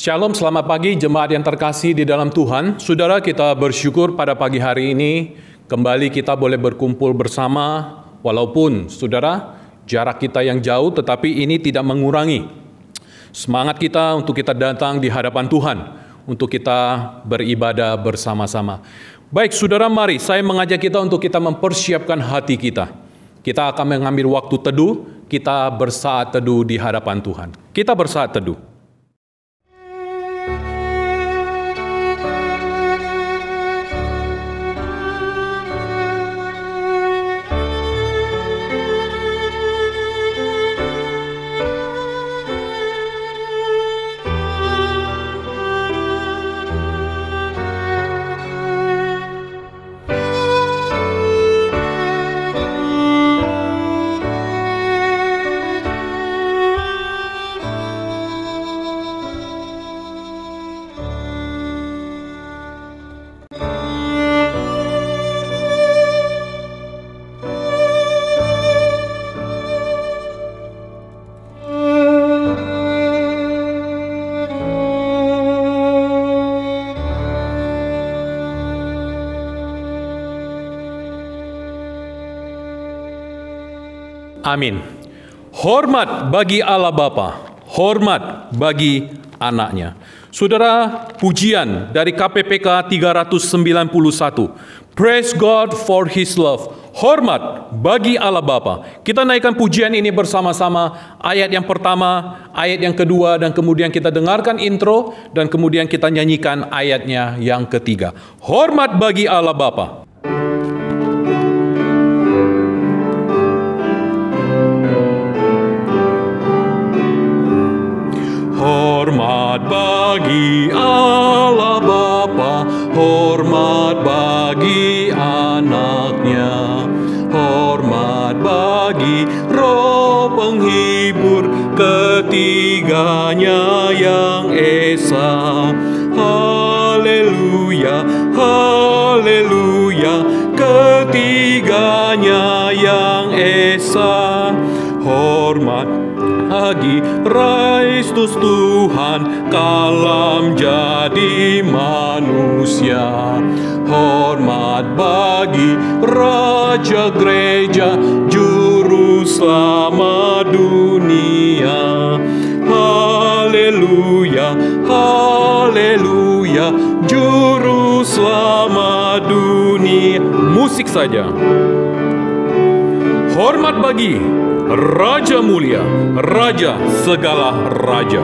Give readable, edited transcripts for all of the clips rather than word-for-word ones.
Shalom, selamat pagi jemaat yang terkasih di dalam Tuhan. Saudara, kita bersyukur pada pagi hari ini kembali kita boleh berkumpul bersama, walaupun saudara jarak kita yang jauh, tetapi ini tidak mengurangi semangat kita untuk kita datang di hadapan Tuhan, untuk kita beribadah bersama-sama. Baik saudara, mari saya mengajak kita untuk kita mempersiapkan hati kita. Kita akan mengambil waktu teduh, kita bersaat teduh di hadapan Tuhan. Kita bersaat teduh. Amin. Hormat bagi Allah Bapa, hormat bagi anaknya. Saudara, pujian dari KPPK 391. Praise God for His love. Hormat bagi Allah Bapa. Kita naikkan pujian ini bersama-sama. Ayat yang pertama, ayat yang kedua, dan kemudian kita dengarkan intro, dan kemudian kita nyanyikan ayatnya yang ketiga. Hormat bagi Allah Bapa. Hormat bagi Allah Bapa, hormat bagi anaknya, hormat bagi Roh penghibur ketiganya yang esa. Haleluya, haleluya, ketiganya yang esa. Hormat bagi Kristus Tuhan kalam jadi manusia. Hormat bagi Raja Gereja Juru Selamat dunia. Haleluya, haleluya, Juru Selamat dunia. Musik saja. Hormat bagi Raja mulia, Raja segala raja.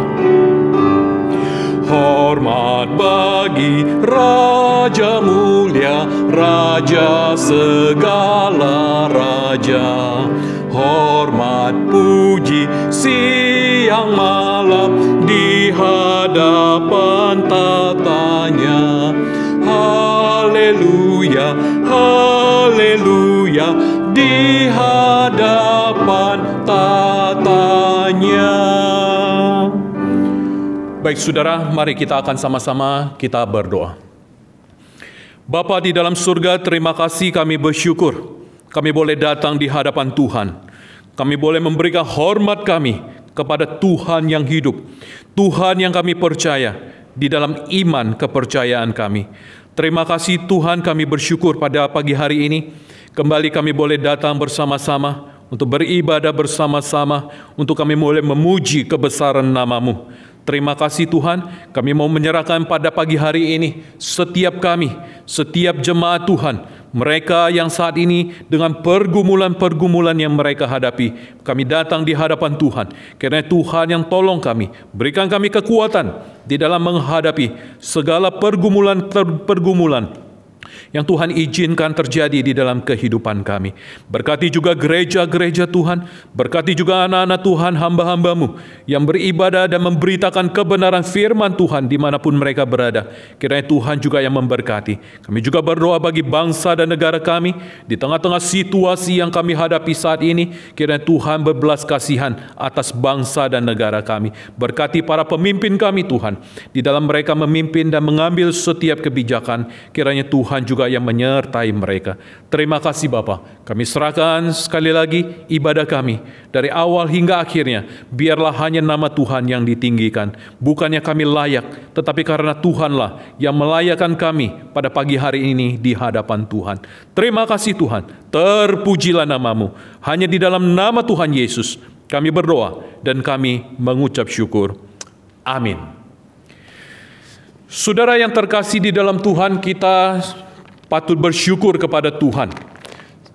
Hormat bagi Raja mulia, Raja segala raja. Hormat puji siang malam di hadapan tatanya. Haleluya, haleluya, di hadapan tatanya. Baik saudara, mari kita akan sama-sama kita berdoa. Bapa di dalam surga, terima kasih, kami bersyukur kami boleh datang di hadapan Tuhan. Kami boleh memberikan hormat kami kepada Tuhan yang hidup, Tuhan yang kami percaya di dalam iman kepercayaan kami. Terima kasih Tuhan, kami bersyukur pada pagi hari ini kembali kami boleh datang bersama-sama untuk beribadah bersama-sama, untuk kami boleh memuji kebesaran nama-Mu. Terima kasih Tuhan, kami mau menyerahkan pada pagi hari ini setiap kami, setiap jemaat Tuhan, mereka yang saat ini dengan pergumulan-pergumulan yang mereka hadapi, kami datang di hadapan Tuhan, karena Tuhan yang tolong kami, berikan kami kekuatan di dalam menghadapi segala pergumulan-pergumulan yang Tuhan izinkan terjadi di dalam kehidupan kami. Berkati juga gereja-gereja Tuhan, berkati juga anak-anak Tuhan, hamba-hamba-Mu yang beribadah dan memberitakan kebenaran firman Tuhan dimanapun mereka berada. Kiranya Tuhan juga yang memberkati. Kami juga berdoa bagi bangsa dan negara kami di tengah-tengah situasi yang kami hadapi saat ini. Kiranya Tuhan berbelas kasihan atas bangsa dan negara kami. Berkati para pemimpin kami Tuhan, di dalam mereka memimpin dan mengambil setiap kebijakan. Kiranya Tuhan Tuhan juga yang menyertai mereka. Terima kasih Bapa. Kami serahkan sekali lagi ibadah kami dari awal hingga akhirnya. Biarlah hanya nama Tuhan yang ditinggikan. Bukannya kami layak, tetapi karena Tuhanlah yang melayakkan kami pada pagi hari ini di hadapan Tuhan. Terima kasih Tuhan. Terpujilah namamu. Hanya di dalam nama Tuhan Yesus kami berdoa dan kami mengucap syukur. Amin. Saudara yang terkasih di dalam Tuhan, kita patut bersyukur kepada Tuhan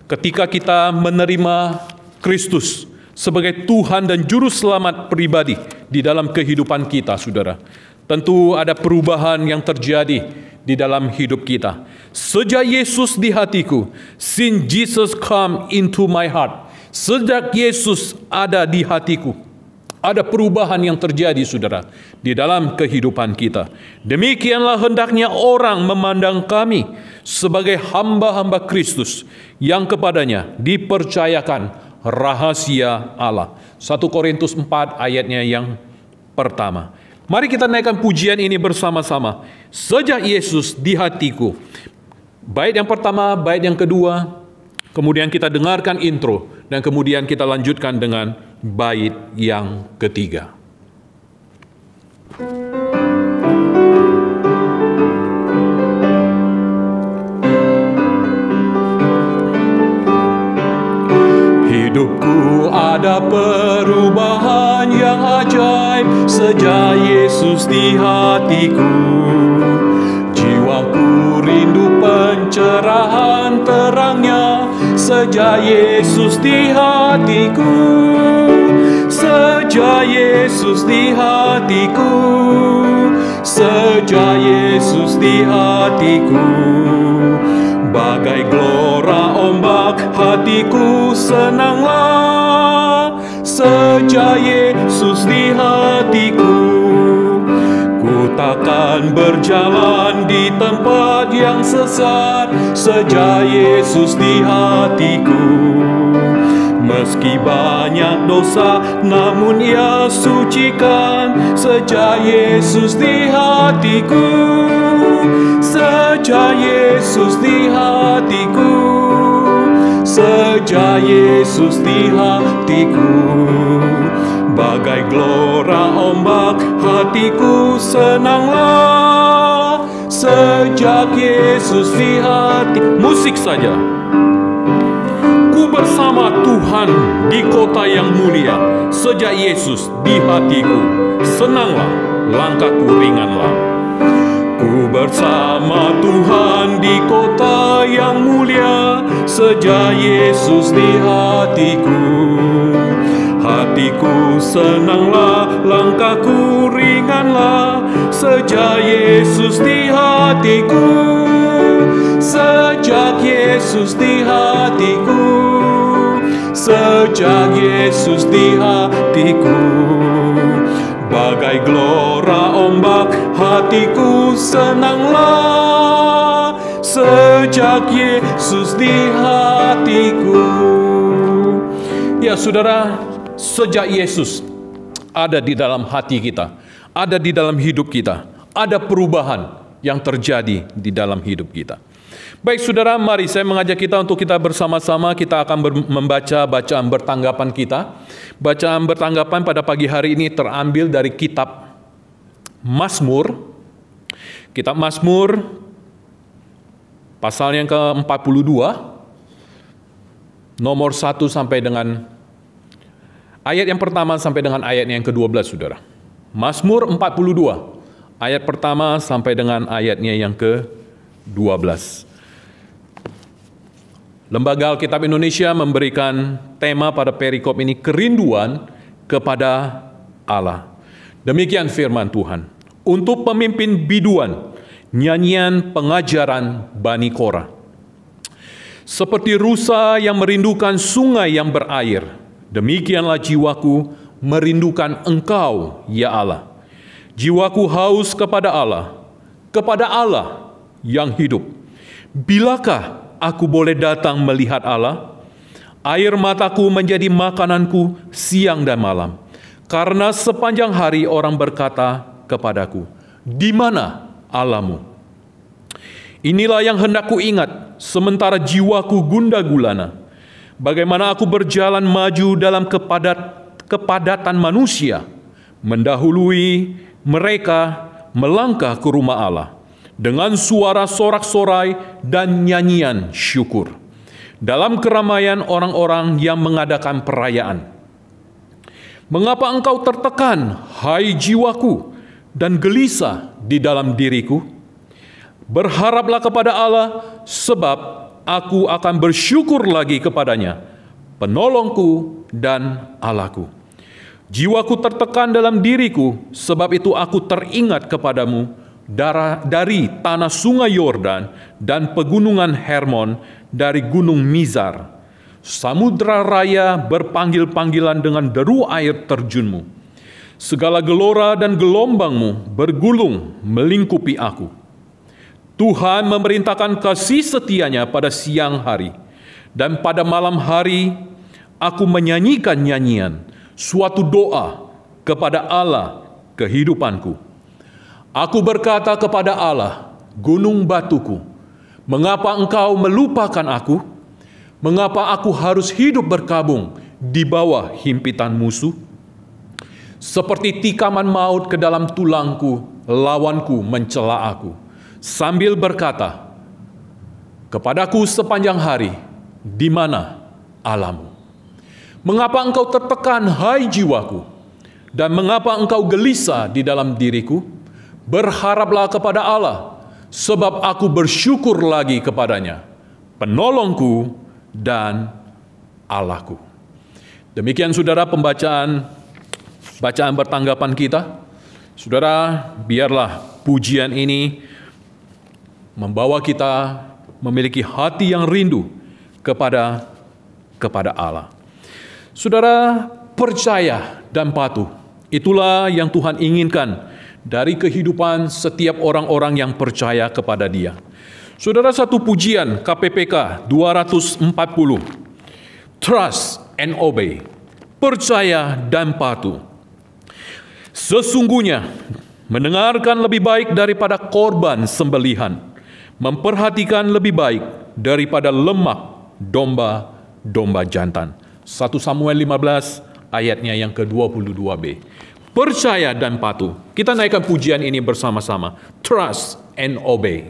ketika kita menerima Kristus sebagai Tuhan dan Juru Selamat pribadi di dalam kehidupan kita, saudara. Tentu ada perubahan yang terjadi di dalam hidup kita. Sejak Yesus di hatiku, since Jesus come into my heart, sejak Yesus ada di hatiku, ada perubahan yang terjadi, saudara, di dalam kehidupan kita. Demikianlah hendaknya orang memandang kami sebagai hamba-hamba Kristus yang kepadanya dipercayakan rahasia Allah. 1 Korintus 4 ayatnya yang pertama. Mari kita naikkan pujian ini bersama-sama. Sejak Yesus di hatiku. Bait yang pertama, bait yang kedua, kemudian kita dengarkan intro, dan kemudian kita lanjutkan dengan bait yang ketiga. Hidupku ada perubahan yang ajaib sejak Yesus di hatiku. Jiwaku rindu pencerahan terangnya sejak Yesus di hatiku. Sejak Yesus di hatiku. Sejak Yesus di hatiku. Bagai gelora ombak hatiku senanglah sejak Yesus di hatiku. Ku takkan berjalan di tempat yang sesat sejak Yesus di hatiku. Meski banyak dosa namun Ia sucikan sejak Yesus di hatiku. Sejak Yesus di hatiku. Sejak Yesus di hatiku. Bagai gelora ombak hatiku senanglah sejak Yesus di hati. Musik saja. Ku bersama Tuhan di kota yang mulia sejak Yesus di hatiku. Senanglah, langkahku ringanlah. Ku bersama Tuhan di kota yang mulia sejak Yesus di hatiku. Hatiku senanglah, langkahku ringanlah sejak Yesus di hatiku. Sejak Yesus di hatiku. Sejak Yesus di hatiku. Bagai gelora ombak hatiku senanglah sejak Yesus di hatiku. Ya saudara, sejak Yesus ada di dalam hati kita, ada di dalam hidup kita, ada perubahan yang terjadi di dalam hidup kita. Baik saudara, mari saya mengajak kita untuk kita bersama-sama kita akan membaca bacaan bertanggapan kita. Bacaan bertanggapan pada pagi hari ini terambil dari kitab Mazmur. Kitab Mazmur pasal yang ke-42 nomor 1 sampai dengan ayat yang pertama sampai dengan ayat yang ke-12 saudara. Mazmur 42 ayat pertama sampai dengan ayatnya yang ke-12. Lembaga Alkitab Indonesia memberikan tema pada perikop ini kerinduan kepada Allah. Demikian firman Tuhan. Untuk pemimpin biduan, nyanyian pengajaran Bani Korah. Seperti rusa yang merindukan sungai yang berair, demikianlah jiwaku merindukan Engkau, ya Allah. Jiwaku haus kepada Allah yang hidup. Bilakah aku boleh datang melihat Allah? Air mataku menjadi makananku siang dan malam. Karena sepanjang hari orang berkata kepadaku, di mana Allahmu? Inilah yang hendak ku ingat, sementara jiwaku gundah gulana. Bagaimana aku berjalan maju dalam kepadatan manusia, mendahului mereka melangkah ke rumah Allah, dengan suara sorak-sorai dan nyanyian syukur, dalam keramaian orang-orang yang mengadakan perayaan. Mengapa engkau tertekan, hai jiwaku, dan gelisah di dalam diriku? Berharaplah kepada Allah, sebab aku akan bersyukur lagi kepadanya, penolongku dan Allahku. Jiwaku tertekan dalam diriku, sebab itu aku teringat kepadamu dari tanah sungai Yordan dan pegunungan Hermon, dari gunung Mizar. Samudra raya berpanggil-panggilan dengan deru air terjunmu. Segala gelora dan gelombangmu bergulung melingkupi aku. Tuhan memerintahkan kasih setianya pada siang hari, dan pada malam hari aku menyanyikan nyanyian, suatu doa kepada Allah kehidupanku. Aku berkata kepada Allah, gunung batuku, mengapa engkau melupakan aku? Mengapa aku harus hidup berkabung di bawah himpitan musuh? Seperti tikaman maut ke dalam tulangku, lawanku mencela aku, sambil berkata, kepadaku sepanjang hari, di mana Allahmu? Mengapa engkau tertekan, hai jiwaku? Dan mengapa engkau gelisah di dalam diriku? Berharaplah kepada Allah, sebab aku bersyukur lagi kepadanya, penolongku dan Allahku. Demikian saudara bacaan bertanggapan kita. Saudara, biarlah pujian ini membawa kita memiliki hati yang rindu kepada Allah. Saudara, percaya dan patuh, itulah yang Tuhan inginkan dari kehidupan setiap orang-orang yang percaya kepada Dia. Saudara, satu pujian KPPK 240, Trust and Obey, percaya dan patuh. Sesungguhnya mendengarkan lebih baik daripada korban sembelihan, memperhatikan lebih baik daripada lemak domba jantan. 1 Samuel 15 ayatnya yang ke-22b. Percaya dan patuh. Kita naikkan pujian ini bersama-sama. Trust and obey.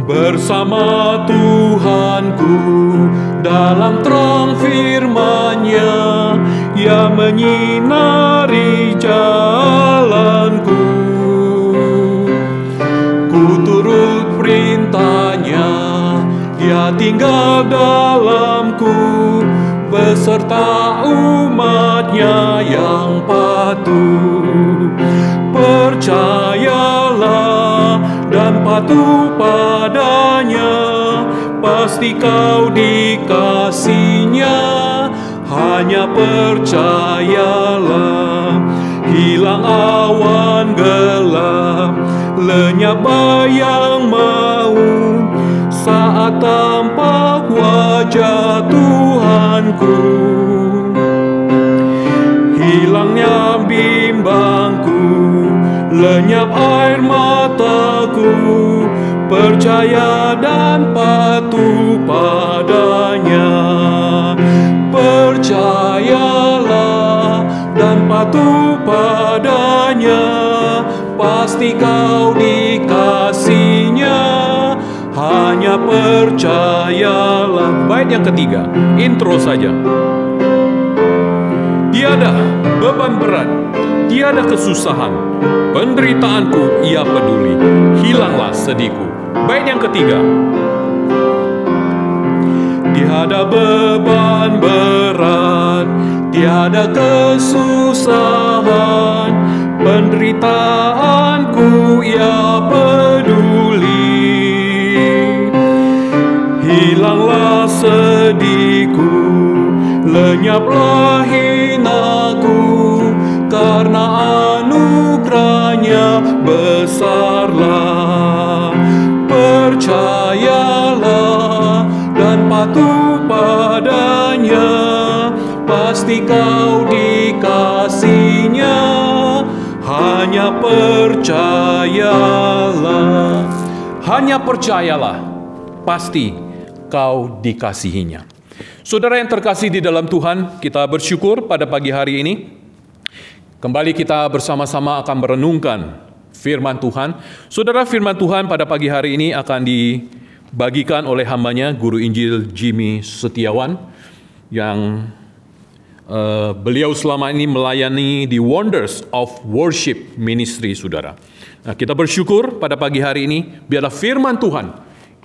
Bersama Tuhanku dalam terang firman-Nya yang menyinari jalanku. Ku turut perintah-Nya, Dia tinggal dalamku, beserta umat-Nya yang patuh. Percayalah dan patuh padanya, pasti kau dikasihinya. Hanya percayalah, hilang awan gelap, lenyap bayang maut, saat tampak wajah Tuhanku. Hilangnya bimbangku, lenyap air mataku, percaya dan patuh padanya. Percayalah dan patuh padanya, pasti kau dikasihinya. Hanya percayalah. Bait yang ketiga, intro saja. Tiada beban berat, tiada kesusahan, penderitaanku Ia peduli, hilanglah sedihku. Bait yang ketiga. Tiada beban berat, tiada kesusahan, penderitaanku Ia peduli. Hilanglah sedihku, lenyaplah hinaku, karena anugerah-Nya besarlah. patuh padanya, pasti kau dikasihnya. Hanya percayalah, pasti kau dikasihinya. Saudara yang terkasih di dalam Tuhan, kita bersyukur pada pagi hari ini. Kembali kita bersama-sama akan merenungkan firman Tuhan. Saudara, firman Tuhan pada pagi hari ini akan dibagikan oleh hambanya, Guru Injil Jimmy Setiawan, yang beliau selama ini melayani di Wonders of Worship Ministry, saudara. Nah, kita bersyukur pada pagi hari ini, biarlah firman Tuhan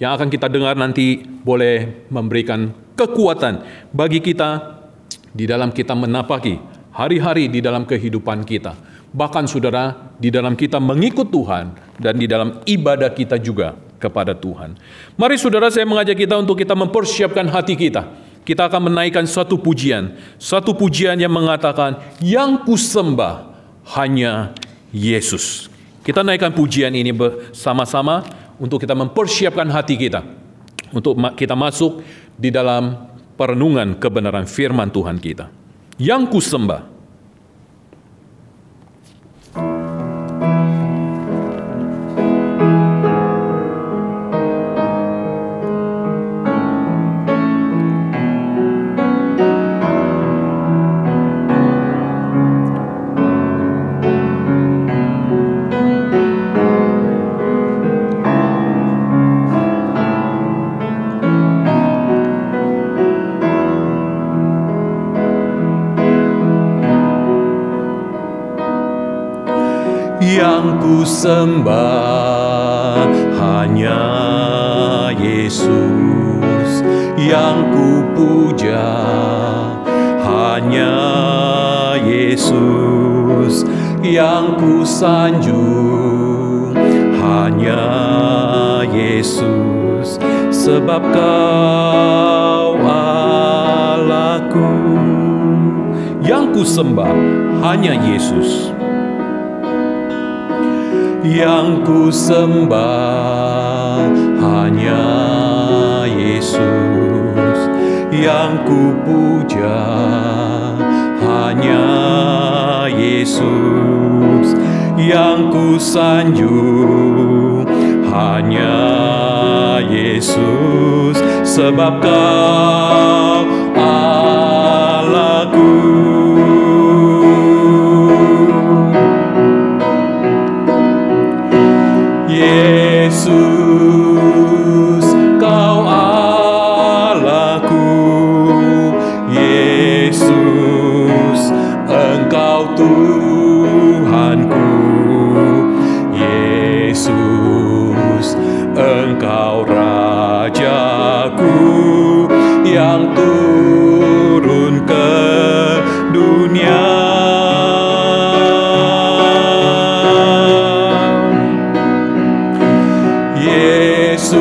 yang akan kita dengar nanti boleh memberikan kekuatan bagi kita di dalam kita menapaki hari-hari di dalam kehidupan kita. Bahkan saudara, di dalam kita mengikut Tuhan dan di dalam ibadah kita juga kepada Tuhan. Mari saudara, saya mengajak kita untuk kita mempersiapkan hati kita. Kita akan menaikkan satu pujian yang mengatakan, yang kusembah hanya Yesus. Kita naikkan pujian ini bersama-sama untuk kita mempersiapkan hati kita, untuk kita masuk di dalam perenungan kebenaran firman Tuhan kita. Yang kusembah. Yang kusembah hanya Yesus, yang kupuja hanya Yesus, yang kusanjung hanya Yesus, sebab Kau Allahku. Yang kusembah hanya Yesus. Yang kusembah hanya Yesus, yang kupuja hanya Yesus, yang kusanjung hanya Yesus, sebab Kau Allahku. Yesus, Kau Allahku. Yesus, Engkau Tuhanku. Yesus, Engkau Rajaku yang turun ke dunia. Yesus,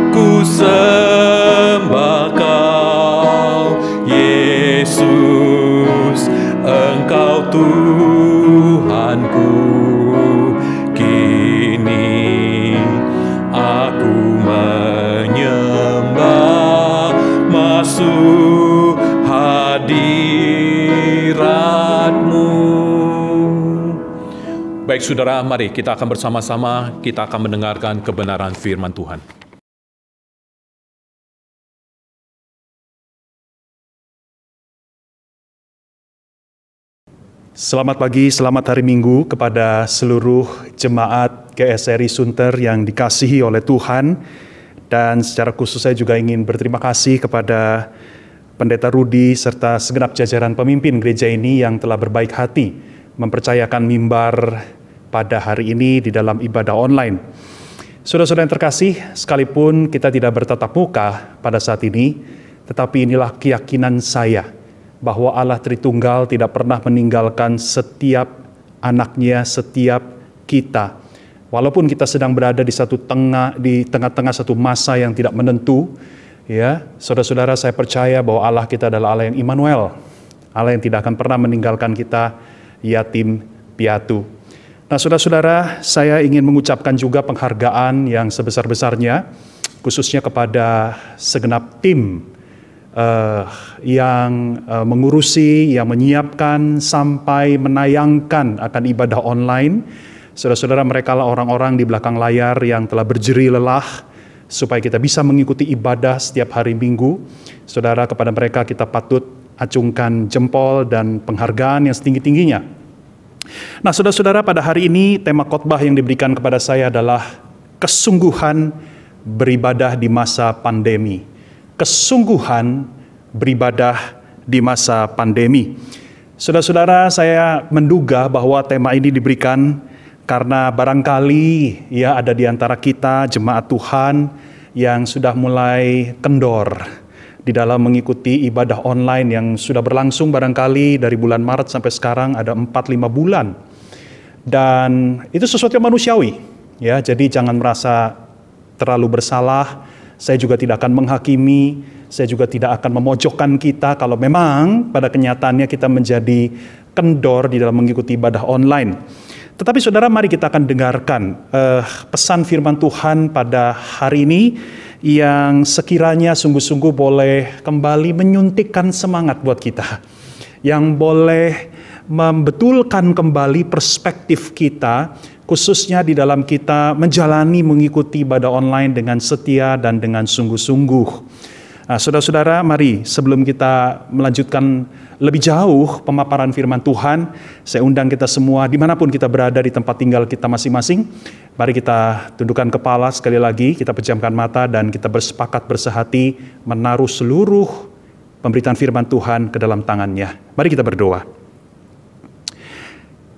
ku sembah Kau. Yesus, Engkau Tuhanku. Kini aku menyembah, masuk hadirat-Mu. Baik saudara, mari kita akan bersama-sama, kita akan mendengarkan kebenaran firman Tuhan. Selamat pagi, selamat hari Minggu kepada seluruh jemaat GSRI Sunter yang dikasihi oleh Tuhan. Dan secara khusus saya juga ingin berterima kasih kepada Pendeta Rudi serta segenap jajaran pemimpin gereja ini yang telah berbaik hati mempercayakan mimbar pada hari ini di dalam ibadah online. Saudara-saudara yang terkasih, sekalipun kita tidak bertatap muka pada saat ini, tetapi inilah keyakinan saya bahwa Allah Tritunggal tidak pernah meninggalkan setiap anaknya, setiap kita. Walaupun kita sedang berada di tengah-tengah satu masa yang tidak menentu, ya, saudara-saudara, saya percaya bahwa Allah kita adalah Allah yang Immanuel, Allah yang tidak akan pernah meninggalkan kita yatim piatu. Nah, saudara-saudara, saya ingin mengucapkan juga penghargaan yang sebesar-besarnya khususnya kepada segenap tim yang mengurusi, yang menyiapkan sampai menayangkan akan ibadah online. Saudara-saudara, mereka lah orang-orang di belakang layar yang telah berjerih lelah supaya kita bisa mengikuti ibadah setiap hari Minggu. Saudara, kepada mereka kita patut acungkan jempol dan penghargaan yang setinggi-tingginya. Nah, saudara-saudara, pada hari ini tema khotbah yang diberikan kepada saya adalah kesungguhan beribadah di masa pandemi. Kesungguhan beribadah di masa pandemi. Saudara-saudara, saya menduga bahwa tema ini diberikan karena barangkali ya ada di antara kita jemaat Tuhan yang sudah mulai kendor di dalam mengikuti ibadah online yang sudah berlangsung barangkali dari bulan Maret sampai sekarang ada 4-5 bulan. Dan itu sesuatu yang manusiawi. Ya, jadi jangan merasa terlalu bersalah. Saya juga tidak akan menghakimi, saya juga tidak akan memojokkan kita kalau memang pada kenyataannya kita menjadi kendor di dalam mengikuti ibadah online. Tetapi saudara, mari kita akan dengarkan pesan firman Tuhan pada hari ini yang sekiranya sungguh-sungguh boleh kembali menyuntikkan semangat buat kita. Yang boleh membetulkan kembali perspektif kita, khususnya di dalam kita menjalani mengikuti ibadah online dengan setia dan dengan sungguh-sungguh. Nah, saudara-saudara, mari sebelum kita melanjutkan lebih jauh pemaparan firman Tuhan, saya undang kita semua dimanapun kita berada di tempat tinggal kita masing-masing. Mari kita tundukkan kepala sekali lagi, kita pejamkan mata dan kita bersepakat bersehati menaruh seluruh pemberitaan firman Tuhan ke dalam tangannya. Mari kita berdoa.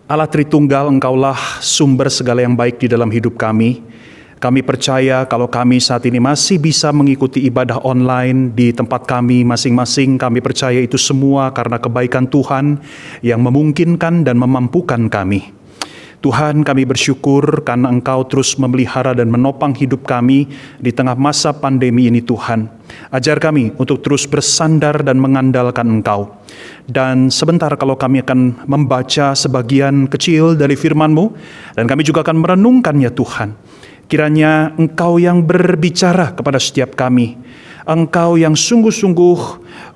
Allah Tritunggal, Engkaulah sumber segala yang baik di dalam hidup kami. Kami percaya kalau kami saat ini masih bisa mengikuti ibadah online di tempat kami masing-masing, kami percaya itu semua karena kebaikan Tuhan yang memungkinkan dan memampukan kami. Tuhan, kami bersyukur karena Engkau terus memelihara dan menopang hidup kami di tengah masa pandemi ini Tuhan. Ajar kami untuk terus bersandar dan mengandalkan Engkau. Dan sebentar kalau kami akan membaca sebagian kecil dari firman-Mu, dan kami juga akan merenungkannya Tuhan. Kiranya Engkau yang berbicara kepada setiap kami. Engkau yang sungguh-sungguh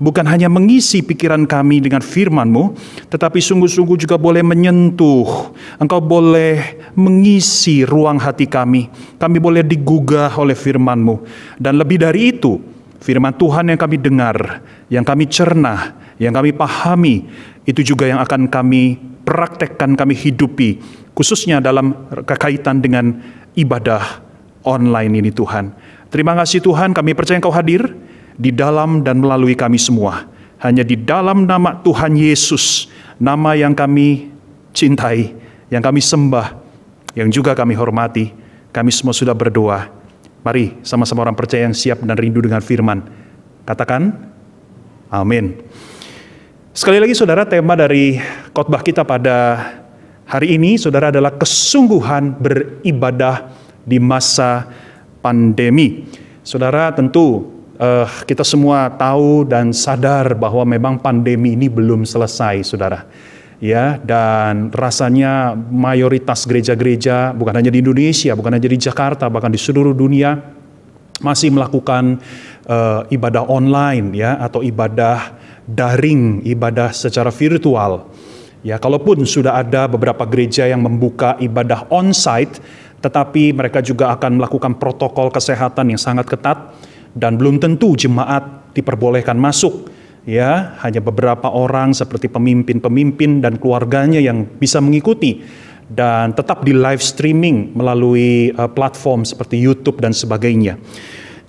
bukan hanya mengisi pikiran kami dengan firman-Mu, tetapi sungguh-sungguh juga boleh menyentuh. Engkau boleh mengisi ruang hati kami. Kami boleh digugah oleh firman-Mu. Dan lebih dari itu, firman Tuhan yang kami dengar, yang kami cerna, yang kami pahami, itu juga yang akan kami praktekkan, kami hidupi, khususnya dalam kaitan dengan ibadah online ini Tuhan. Terima kasih Tuhan, kami percaya Engkau hadir di dalam dan melalui kami semua. Hanya di dalam nama Tuhan Yesus, nama yang kami cintai, yang kami sembah, yang juga kami hormati, kami semua sudah berdoa. Mari sama-sama orang percaya yang siap dan rindu dengan firman. Katakan, amin. Sekali lagi saudara, tema dari khotbah kita pada hari ini, saudara, adalah kesungguhan beribadah di masa pandemi. Saudara, tentu kita semua tahu dan sadar bahwa memang pandemi ini belum selesai, saudara. Ya, dan rasanya mayoritas gereja-gereja bukan hanya di Indonesia, bukan hanya di Jakarta, bahkan di seluruh dunia masih melakukan ibadah online ya, atau ibadah daring, ibadah secara virtual. Ya, kalaupun sudah ada beberapa gereja yang membuka ibadah on-site, tetapi mereka juga akan melakukan protokol kesehatan yang sangat ketat dan belum tentu jemaat diperbolehkan masuk. Ya, hanya beberapa orang seperti pemimpin-pemimpin dan keluarganya yang bisa mengikuti dan tetap di live streaming melalui platform seperti YouTube dan sebagainya.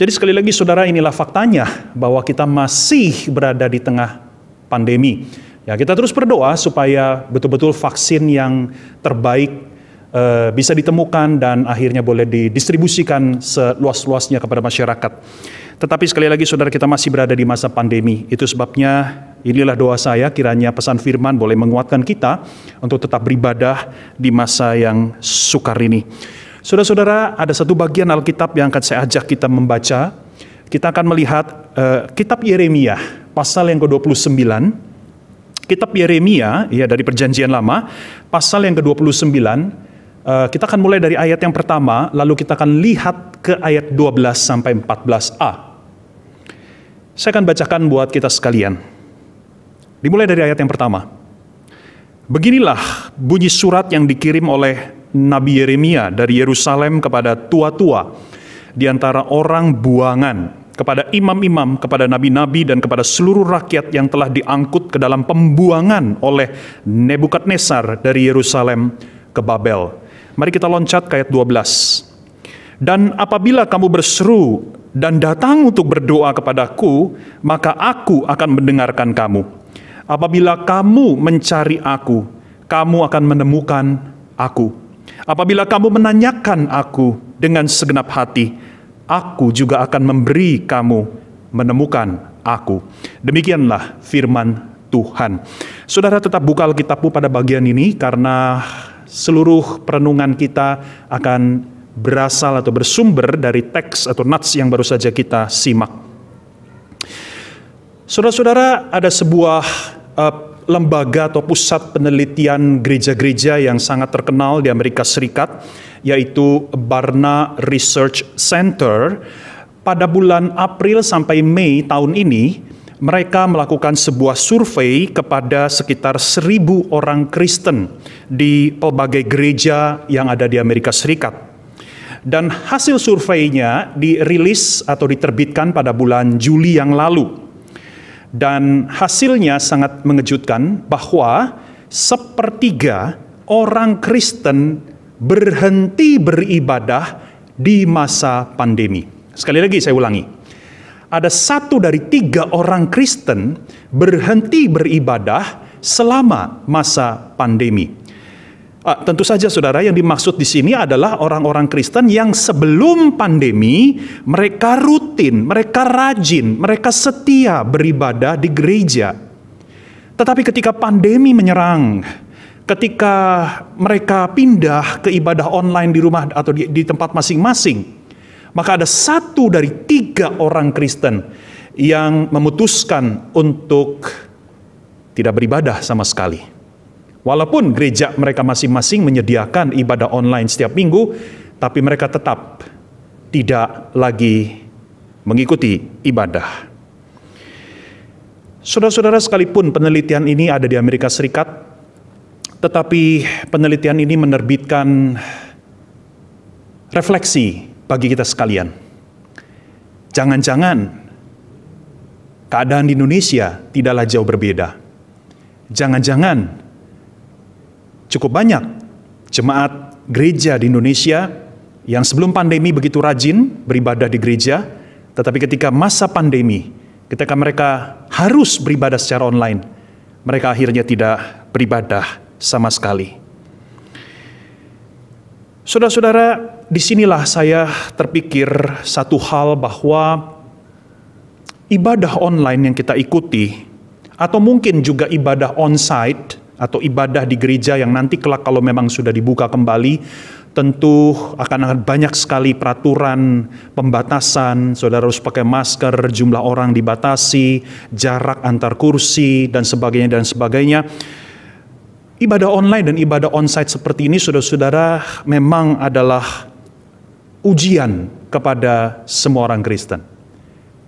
Jadi sekali lagi saudara, inilah faktanya bahwa kita masih berada di tengah pandemi. Ya, kita terus berdoa supaya betul-betul vaksin yang terbaik bisa ditemukan dan akhirnya boleh didistribusikan seluas-luasnya kepada masyarakat. Tetapi sekali lagi saudara, kita masih berada di masa pandemi. Itu sebabnya inilah doa saya, kiranya pesan firman boleh menguatkan kita untuk tetap beribadah di masa yang sukar ini. Saudara-saudara, ada satu bagian Alkitab yang akan saya ajak kita membaca. Kita akan melihat kitab Yeremia, pasal yang ke-29. Kitab Yeremia, ya, dari Perjanjian Lama, pasal yang ke-29, Kita akan mulai dari ayat yang pertama, lalu kita akan lihat ke ayat 12 sampai 14a. Saya akan bacakan buat kita sekalian. Dimulai dari ayat yang pertama. Beginilah bunyi surat yang dikirim oleh Nabi Yeremia dari Yerusalem kepada tua-tua di antara orang buangan, kepada imam-imam, kepada nabi-nabi, dan kepada seluruh rakyat yang telah diangkut ke dalam pembuangan oleh Nebukadnezar dari Yerusalem ke Babel. Mari kita loncat ke ayat 12. Dan apabila kamu berseru dan datang untuk berdoa kepadaku, maka aku akan mendengarkan kamu. Apabila kamu mencari aku, kamu akan menemukan aku. Apabila kamu menanyakan aku dengan segenap hati, aku juga akan memberi kamu menemukan aku. Demikianlah firman Tuhan. Saudara tetap buka Alkitabmu pada bagian ini, karena seluruh perenungan kita akan berasal atau bersumber dari teks atau nats yang baru saja kita simak. Saudara-saudara, ada sebuah lembaga atau pusat penelitian gereja-gereja yang sangat terkenal di Amerika Serikat, yaitu Barna Research Center. Pada bulan April sampai Mei tahun ini, mereka melakukan sebuah survei kepada sekitar 1.000 orang Kristen di pelbagai gereja yang ada di Amerika Serikat. Dan hasil surveinya dirilis atau diterbitkan pada bulan Juli yang lalu. Dan hasilnya sangat mengejutkan bahwa 1/3 orang Kristen berhenti beribadah di masa pandemi. Sekali lagi saya ulangi. Ada 1 dari 3 orang Kristen berhenti beribadah selama masa pandemi. Tentu saja saudara, yang dimaksud di sini adalah orang-orang Kristen yang sebelum pandemi mereka rutin, mereka rajin, mereka setia beribadah di gereja. Tetapi ketika pandemi menyerang, ketika mereka pindah ke ibadah online di rumah atau di tempat masing-masing, maka ada 1 dari 3 orang Kristen yang memutuskan untuk tidak beribadah sama sekali. Walaupun gereja mereka masing-masing menyediakan ibadah online setiap minggu, tapi mereka tetap tidak lagi mengikuti ibadah. Saudara-saudara, sekalipun penelitian ini ada di Amerika Serikat, tetapi penelitian ini menerbitkan refleksi bagi kita sekalian. Jangan-jangan keadaan di Indonesia tidaklah jauh berbeda. Jangan-jangan cukup banyak jemaat gereja di Indonesia yang sebelum pandemi begitu rajin beribadah di gereja, tetapi ketika masa pandemi, ketika mereka harus beribadah secara online, mereka akhirnya tidak beribadah sama sekali. Saudara-saudara, disinilah saya terpikir satu hal, bahwa ibadah online yang kita ikuti, atau mungkin juga ibadah onsite, atau ibadah di gereja yang nanti kelak kalau memang sudah dibuka kembali, tentu akan banyak sekali peraturan, pembatasan, saudara harus pakai masker, jumlah orang dibatasi, jarak antar kursi, dan sebagainya. Ibadah online dan ibadah onsite seperti ini, saudara-saudara, memang adalah ujian kepada semua orang Kristen.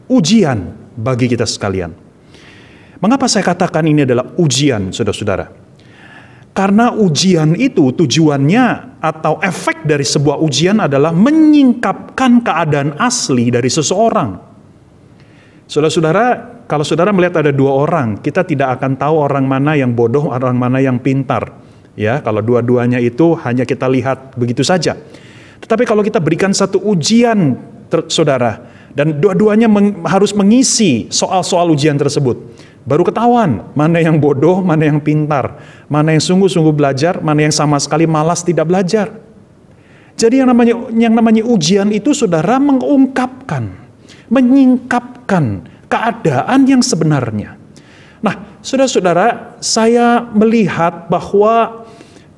Ujian bagi kita sekalian. Mengapa saya katakan ini adalah ujian, saudara-saudara? Karena ujian itu tujuannya atau efek dari sebuah ujian adalah menyingkapkan keadaan asli dari seseorang. Saudara-saudara, kalau saudara melihat ada 2 orang, kita tidak akan tahu orang mana yang bodoh, orang mana yang pintar. Ya, kalau dua-duanya itu hanya kita lihat begitu saja. Tetapi kalau kita berikan satu ujian, saudara, dan dua-duanya harus mengisi soal-soal ujian tersebut, baru ketahuan mana yang bodoh, mana yang pintar, mana yang sungguh-sungguh belajar, mana yang sama sekali malas tidak belajar. Jadi yang namanya ujian itu, saudara, mengungkapkan, menyingkapkan keadaan yang sebenarnya. Nah, saudara-saudara, saya melihat bahwa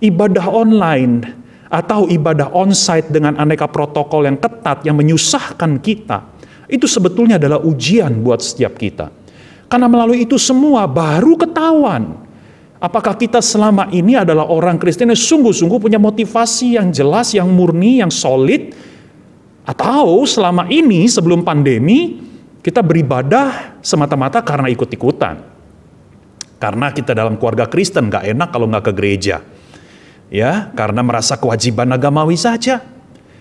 ibadah online atau ibadah onsite dengan aneka protokol yang ketat yang menyusahkan kita, itu sebetulnya adalah ujian buat setiap kita. Karena melalui itu semua baru ketahuan Apakah kita selama ini adalah orang Kristen yang sungguh-sungguh punya motivasi yang jelas, yang murni, yang solid? Atau selama ini sebelum pandemi kita beribadah semata-mata karena ikut-ikutan? Karena kita dalam keluarga Kristen gak enak kalau gak ke gereja. Ya, karena merasa kewajiban agamawi saja.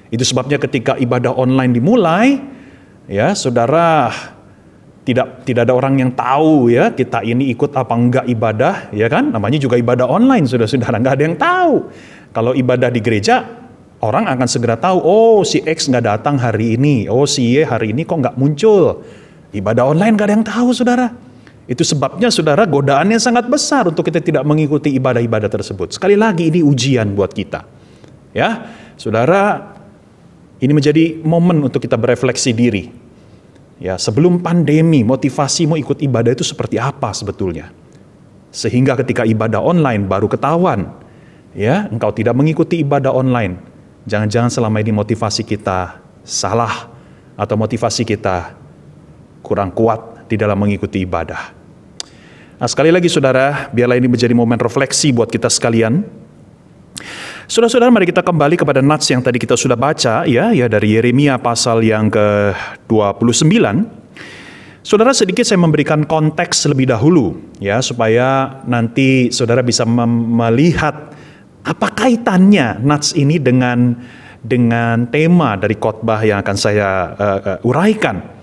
Itu sebabnya ketika ibadah online dimulai, ya saudara, tidak ada orang yang tahu ya kita ini ikut apa enggak ibadah, ya kan? Namanya juga ibadah online, saudara-saudara, nggak ada yang tahu. Kalau ibadah di gereja, orang akan segera tahu, oh si X nggak datang hari ini, oh si Y hari ini kok nggak muncul. Ibadah online nggak ada yang tahu, saudara. Itu sebabnya, saudara, godaannya sangat besar untuk kita tidak mengikuti ibadah-ibadah tersebut. Sekali lagi ini ujian buat kita. Ya, saudara, ini menjadi momen untuk kita berefleksi diri. Ya, sebelum pandemi, motivasimu ikut ibadah itu seperti apa sebetulnya? Sehingga ketika ibadah online baru ketahuan, ya, engkau tidak mengikuti ibadah online. Jangan-jangan selama ini motivasi kita salah atau motivasi kita kurang kuat di dalam mengikuti ibadah. Nah, sekali lagi saudara, biarlah ini menjadi momen refleksi buat kita sekalian. Saudara-saudara, mari kita kembali kepada nats yang tadi kita sudah baca, ya dari Yeremia pasal yang ke-29. Saudara, sedikit saya memberikan konteks lebih dahulu, ya, supaya nanti saudara bisa melihat apa kaitannya nats ini dengan tema dari khotbah yang akan saya uraikan.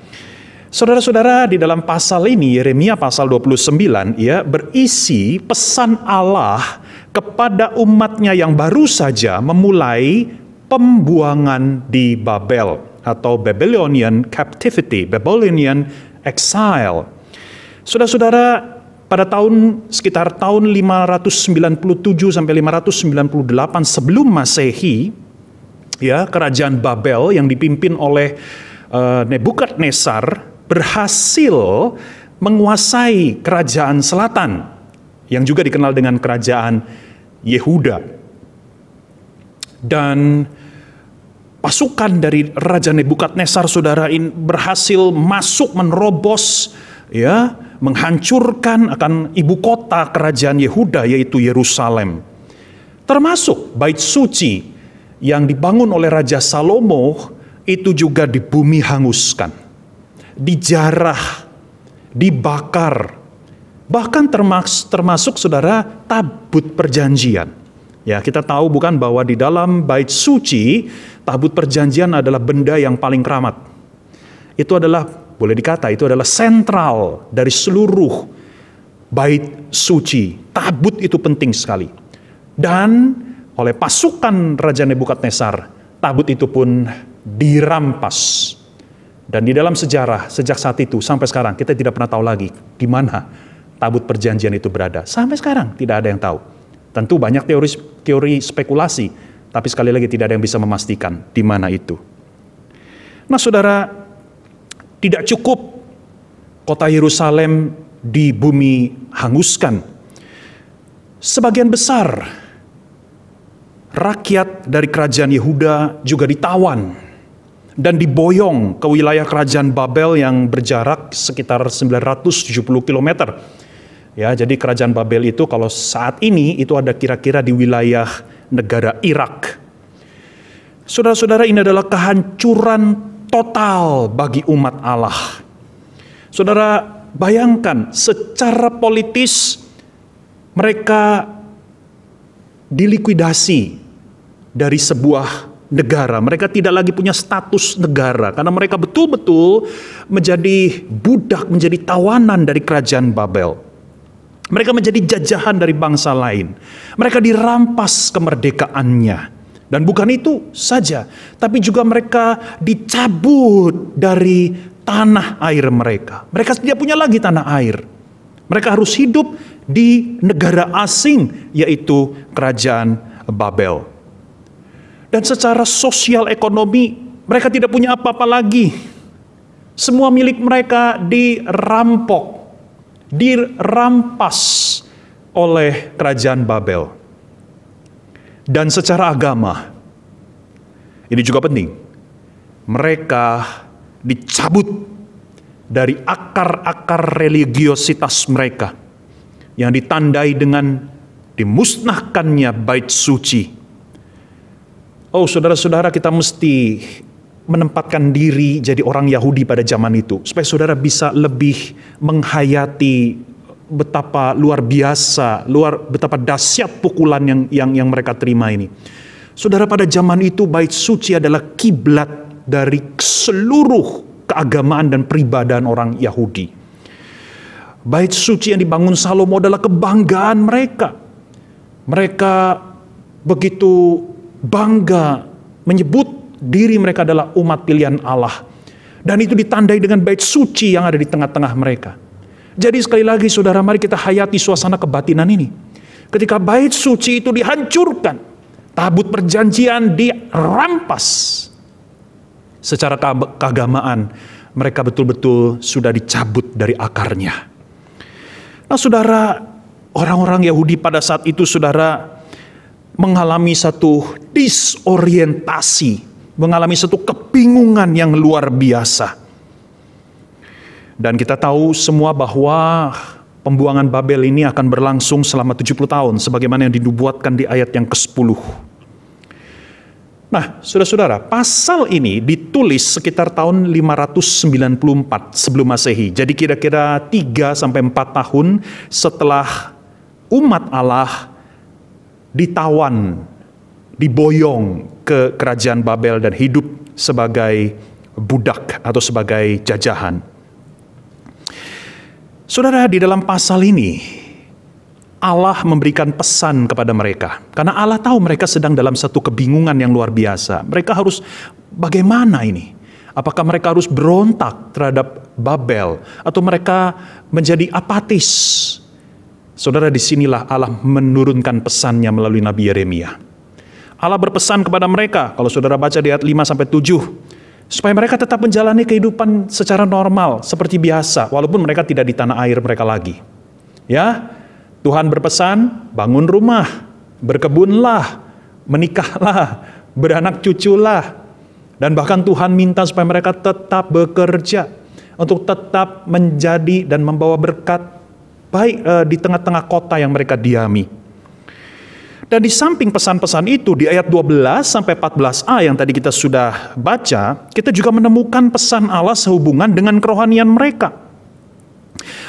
Saudara-saudara, di dalam pasal ini, Yeremia pasal 29, ya, berisi pesan Allah kepada umatnya yang baru saja memulai pembuangan di Babel atau Babylonian captivity, Babylonian exile. Saudara-saudara, pada sekitar tahun 597 sampai 598 sebelum Masehi, ya, kerajaan Babel yang dipimpin oleh Nebukadnezar berhasil menguasai kerajaan selatan yang juga dikenal dengan kerajaan Yehuda. Dan pasukan dari Raja Nebukadnezar, saudara, ini berhasil masuk, menerobos, ya, menghancurkan akan ibu kota kerajaan Yehuda, yaitu Yerusalem. Termasuk bait suci yang dibangun oleh Raja Salomo itu juga di bumi hanguskan, dijarah, dibakar. Bahkan termasuk saudara tabut perjanjian. Ya, kita tahu bukan bahwa di dalam bait suci tabut perjanjian adalah benda yang paling keramat. Itu adalah, boleh dikata, itu adalah sentral dari seluruh bait suci. Tabut itu penting sekali. Dan oleh pasukan Raja Nebukadnezar, tabut itu pun dirampas. Dan di dalam sejarah sejak saat itu sampai sekarang kita tidak pernah tahu lagi di mana tabut perjanjian itu berada. Sampai sekarang tidak ada yang tahu. Tentu banyak teori spekulasi, tapi sekali lagi tidak ada yang bisa memastikan di mana itu. Nah, saudara, tidak cukup kota Yerusalem di bumi hanguskan. Sebagian besar rakyat dari kerajaan Yehuda juga ditawan dan diboyong ke wilayah kerajaan Babel yang berjarak sekitar 970 km. Ya, jadi kerajaan Babel itu kalau saat ini itu ada kira-kira di wilayah negara Irak. Saudara-saudara, ini adalah kehancuran total bagi umat Allah. Saudara, bayangkan secara politis mereka dilikuidasi dari sebuah negara. Mereka tidak lagi punya status negara karena mereka betul-betul menjadi budak, menjadi tawanan dari kerajaan Babel. Mereka menjadi jajahan dari bangsa lain. Mereka dirampas kemerdekaannya. Dan bukan itu saja, tapi juga mereka dicabut dari tanah air mereka. Mereka tidak punya lagi tanah air. Mereka harus hidup di negara asing, yaitu kerajaan Babel. Dan secara sosial ekonomi, mereka tidak punya apa-apa lagi. Semua milik mereka dirampok, dirampas oleh kerajaan Babel. Dan secara agama, ini juga penting, mereka dicabut dari akar-akar religiositas mereka, yang ditandai dengan dimusnahkannya bait suci. Oh saudara-saudara, kita mesti menempatkan diri jadi orang Yahudi pada zaman itu, supaya saudara bisa lebih menghayati betapa luar biasa, betapa dahsyat pukulan yang mereka terima ini. Saudara, pada zaman itu bait suci adalah kiblat dari seluruh keagamaan dan peribadahan orang Yahudi. Bait suci yang dibangun Salomo adalah kebanggaan mereka. Mereka begitu bangga menyebut diri mereka adalah umat pilihan Allah. Dan itu ditandai dengan bait suci yang ada di tengah-tengah mereka. Jadi sekali lagi saudara, mari kita hayati suasana kebatinan ini. Ketika bait suci itu dihancurkan, tabut perjanjian dirampas, secara keagamaan mereka betul-betul sudah dicabut dari akarnya. Nah saudara, orang-orang Yahudi pada saat itu saudara mengalami satu disorientasi, mengalami satu kebingungan yang luar biasa. Dan kita tahu semua bahwa pembuangan Babel ini akan berlangsung selama 70 tahun, sebagaimana yang dinubuatkan di ayat yang ke-10. Nah, saudara-saudara, pasal ini ditulis sekitar tahun 594 sebelum Masehi. Jadi kira-kira 3-4 tahun setelah umat Allah ditawan, diboyong ke kerajaan Babel dan hidup sebagai budak atau sebagai jajahan. Saudara, di dalam pasal ini Allah memberikan pesan kepada mereka, karena Allah tahu mereka sedang dalam satu kebingungan yang luar biasa. Mereka harus bagaimana ini? Apakah mereka harus berontak terhadap Babel atau mereka menjadi apatis? Saudara, disinilah Allah menurunkan pesannya melalui Nabi Yeremia. Allah berpesan kepada mereka, kalau saudara baca di ayat 5-7, supaya mereka tetap menjalani kehidupan secara normal, seperti biasa, walaupun mereka tidak di tanah air mereka lagi. Ya, Tuhan berpesan, bangun rumah, berkebunlah, menikahlah, beranak cuculah. Dan bahkan Tuhan minta supaya mereka tetap bekerja, untuk tetap menjadi dan membawa berkat baik di tengah-tengah kota yang mereka diami. Dan di samping pesan-pesan itu, di ayat 12-14a yang tadi kita sudah baca, kita juga menemukan pesan Allah sehubungan dengan kerohanian mereka.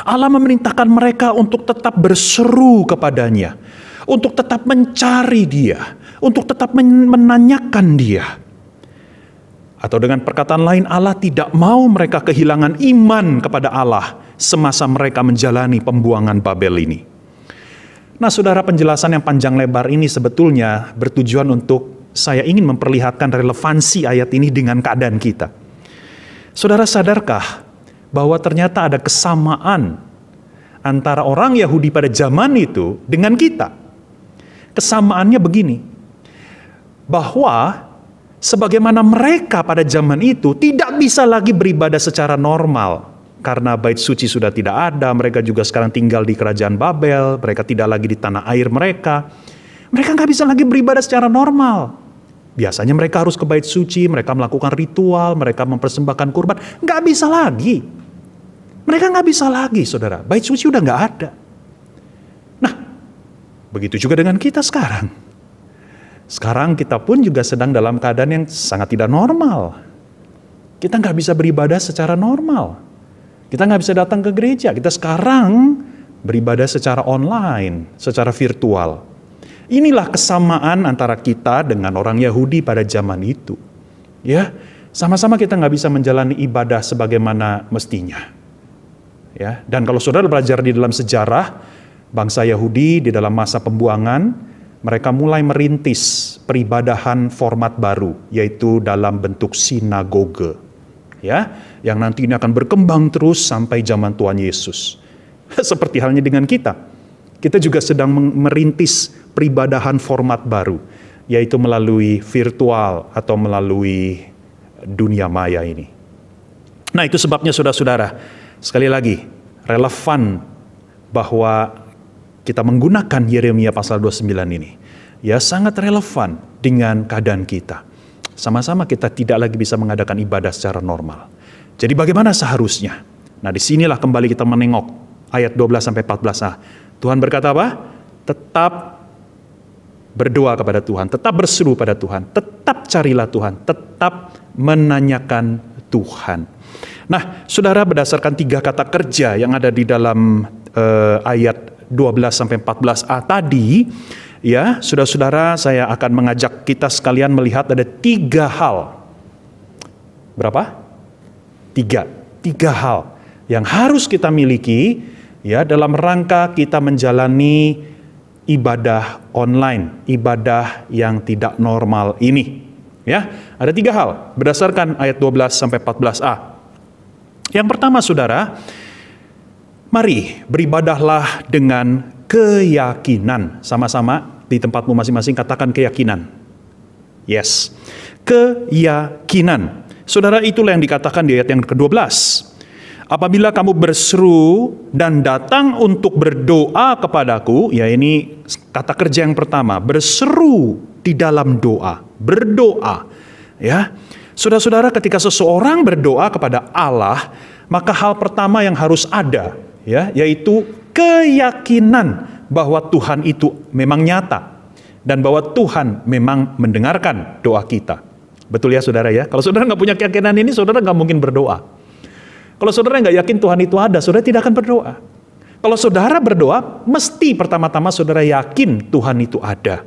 Allah memerintahkan mereka untuk tetap berseru kepadanya, untuk tetap mencari Dia, untuk tetap menanyakan Dia. Atau dengan perkataan lain, Allah tidak mau mereka kehilangan iman kepada Allah semasa mereka menjalani pembuangan Babel ini. Nah saudara, penjelasan yang panjang lebar ini sebetulnya bertujuan untuk saya ingin memperlihatkan relevansi ayat ini dengan keadaan kita. Saudara, sadarkah bahwa ternyata ada kesamaan antara orang Yahudi pada zaman itu dengan kita? Kesamaannya begini, bahwa sebagaimana mereka pada zaman itu tidak bisa lagi beribadah secara normal, karena bait suci sudah tidak ada, mereka juga sekarang tinggal di kerajaan Babel, mereka tidak lagi di tanah air mereka. Mereka nggak bisa lagi beribadah secara normal. Biasanya mereka harus ke bait suci, mereka melakukan ritual, mereka mempersembahkan kurban. Nggak bisa lagi. Mereka nggak bisa lagi, saudara. Bait suci udah nggak ada. Nah, begitu juga dengan kita sekarang. Sekarang kita pun juga sedang dalam keadaan yang sangat tidak normal. Kita nggak bisa beribadah secara normal. Kita nggak bisa datang ke gereja. Kita sekarang beribadah secara online, secara virtual. Inilah kesamaan antara kita dengan orang Yahudi pada zaman itu. Ya, sama-sama kita nggak bisa menjalani ibadah sebagaimana mestinya. Ya, dan kalau saudara belajar di dalam sejarah bangsa Yahudi di dalam masa pembuangan, mereka mulai merintis peribadahan format baru, yaitu dalam bentuk sinagoge. Ya, yang nanti ini akan berkembang terus sampai zaman Tuhan Yesus. Seperti halnya dengan kita. Kita juga sedang merintis peribadahan format baru, yaitu melalui virtual atau melalui dunia maya ini. Nah, itu sebabnya saudara-saudara, sekali lagi relevan bahwa kita menggunakan Yeremia pasal 29 ini. Ya, sangat relevan dengan keadaan kita. Sama-sama kita tidak lagi bisa mengadakan ibadah secara normal. Jadi bagaimana seharusnya? Nah, disinilah kembali kita menengok ayat 12-14a. Tuhan berkata apa? Tetap berdoa kepada Tuhan, tetap berseru pada Tuhan, tetap carilah Tuhan, tetap menanyakan Tuhan. Nah, saudara, berdasarkan 3 kata kerja yang ada di dalam ayat 12-14a tadi, ya, saudara-saudara, saya akan mengajak kita sekalian melihat ada 3 hal. Berapa? 3 hal yang harus kita miliki, ya, dalam rangka kita menjalani ibadah online, ibadah yang tidak normal ini. Ya, ada 3 hal berdasarkan ayat 12-14a. Yang pertama, saudara, mari beribadahlah dengan keyakinan. Sama-sama di tempatmu masing-masing katakan keyakinan. Yes, keyakinan. Saudara, itulah yang dikatakan di ayat yang ke-12. Apabila kamu berseru dan datang untuk berdoa kepadaku, ya, ini kata kerja yang pertama, berseru di dalam doa, berdoa. Ya, saudara-saudara, ketika seseorang berdoa kepada Allah, maka hal pertama yang harus ada, ya, yaitu keyakinan bahwa Tuhan itu memang nyata dan bahwa Tuhan memang mendengarkan doa kita. Betul ya, saudara ya? Kalau saudara nggak punya keyakinan ini, saudara nggak mungkin berdoa. Kalau saudara nggak yakin Tuhan itu ada, saudara tidak akan berdoa. Kalau saudara berdoa, mesti pertama-tama saudara yakin Tuhan itu ada.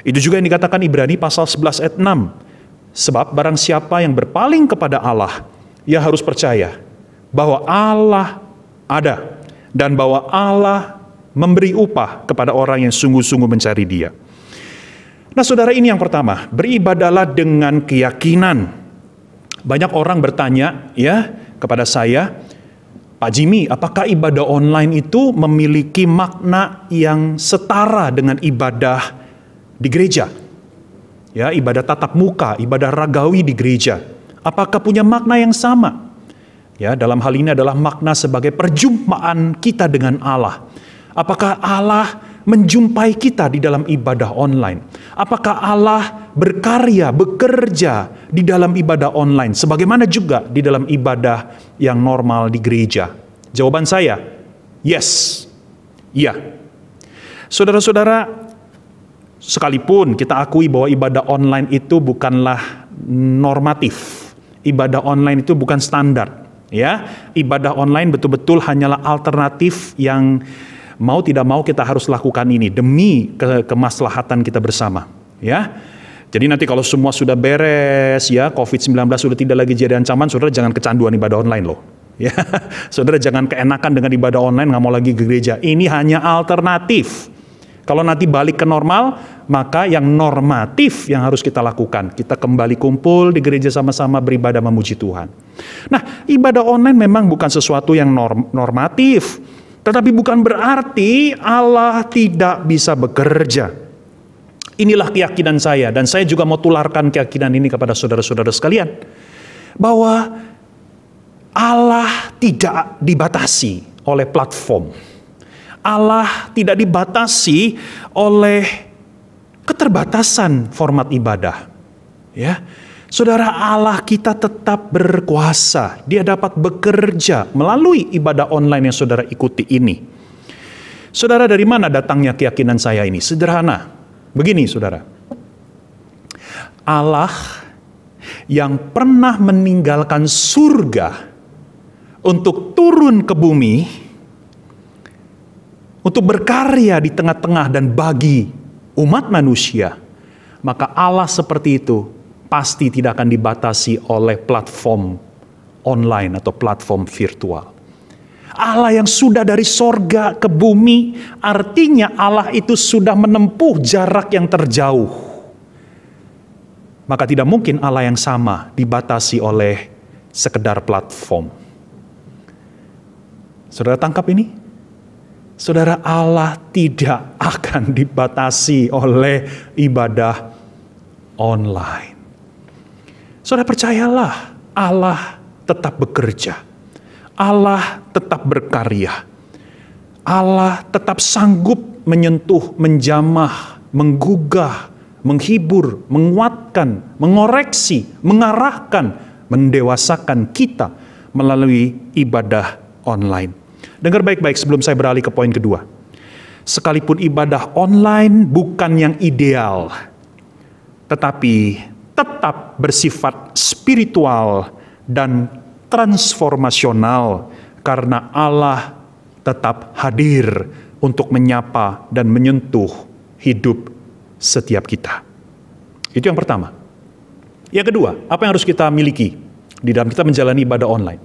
Itu juga yang dikatakan Ibrani pasal 11 ayat 6. Sebab barang siapa yang berpaling kepada Allah, ia harus percaya bahwa Allah ada dan bahwa Allah memberi upah kepada orang yang sungguh-sungguh mencari Dia. Nah, saudara, ini yang pertama, beribadalah dengan keyakinan. Banyak orang bertanya, ya, kepada saya, Pak Jimmy, apakah ibadah online itu memiliki makna yang setara dengan ibadah di gereja? Ya, ibadah tatap muka, ibadah ragawi di gereja. Apakah punya makna yang sama? Ya, dalam hal ini adalah makna sebagai perjumpaan kita dengan Allah. Apakah Allah menjumpai kita di dalam ibadah online? Apakah Allah berkarya, bekerja di dalam ibadah online, sebagaimana juga di dalam ibadah yang normal di gereja? Jawaban saya, yes, iya. Saudara-saudara, sekalipun kita akui bahwa ibadah online itu bukanlah normatif, ibadah online itu bukan standar, ya. Ibadah online betul-betul hanyalah alternatif yang mau tidak mau kita harus lakukan ini demi kemaslahatan kita bersama, ya. Jadi nanti kalau semua sudah beres, ya, COVID-19 sudah tidak lagi jadi ancaman, saudara jangan kecanduan ibadah online loh. Ya, saudara jangan keenakan dengan ibadah online, nggak mau lagi ke gereja. Ini hanya alternatif. Kalau nanti balik ke normal, maka yang normatif yang harus kita lakukan. Kita kembali kumpul di gereja sama-sama beribadah memuji Tuhan. Nah, ibadah online memang bukan sesuatu yang normatif. Tetapi bukan berarti Allah tidak bisa bekerja. Inilah keyakinan saya, dan saya juga mau tularkan keyakinan ini kepada saudara-saudara sekalian. Bahwa Allah tidak dibatasi oleh platform. Allah tidak dibatasi oleh keterbatasan format ibadah. Ya, saudara, Allah kita tetap berkuasa. Dia dapat bekerja melalui ibadah online yang saudara ikuti ini. Saudara, dari mana datangnya keyakinan saya ini? Sederhana. Begini, saudara. Allah yang pernah meninggalkan surga untuk turun ke bumi, untuk berkarya di tengah-tengah dan bagi umat manusia, maka Allah seperti itu pasti tidak akan dibatasi oleh platform online atau platform virtual. Allah yang sudah dari sorga ke bumi, artinya Allah itu sudah menempuh jarak yang terjauh. Maka tidak mungkin Allah yang sama dibatasi oleh sekedar platform. Saudara tangkap ini? Saudara, Allah tidak akan dibatasi oleh ibadah online. Saudara, percayalah, Allah tetap bekerja. Allah tetap berkarya. Allah tetap sanggup menyentuh, menjamah, menggugah, menghibur, menguatkan, mengoreksi, mengarahkan, mendewasakan kita melalui ibadah online. Dengar baik-baik sebelum saya beralih ke poin kedua. sekalipun ibadah online bukan yang ideal, tetapi tetap bersifat spiritual dan transformasional karena Allah tetap hadir untuk menyapa dan menyentuh hidup setiap kita. Itu yang pertama. Yang kedua, apa yang harus kita miliki di dalam kita menjalani ibadah online?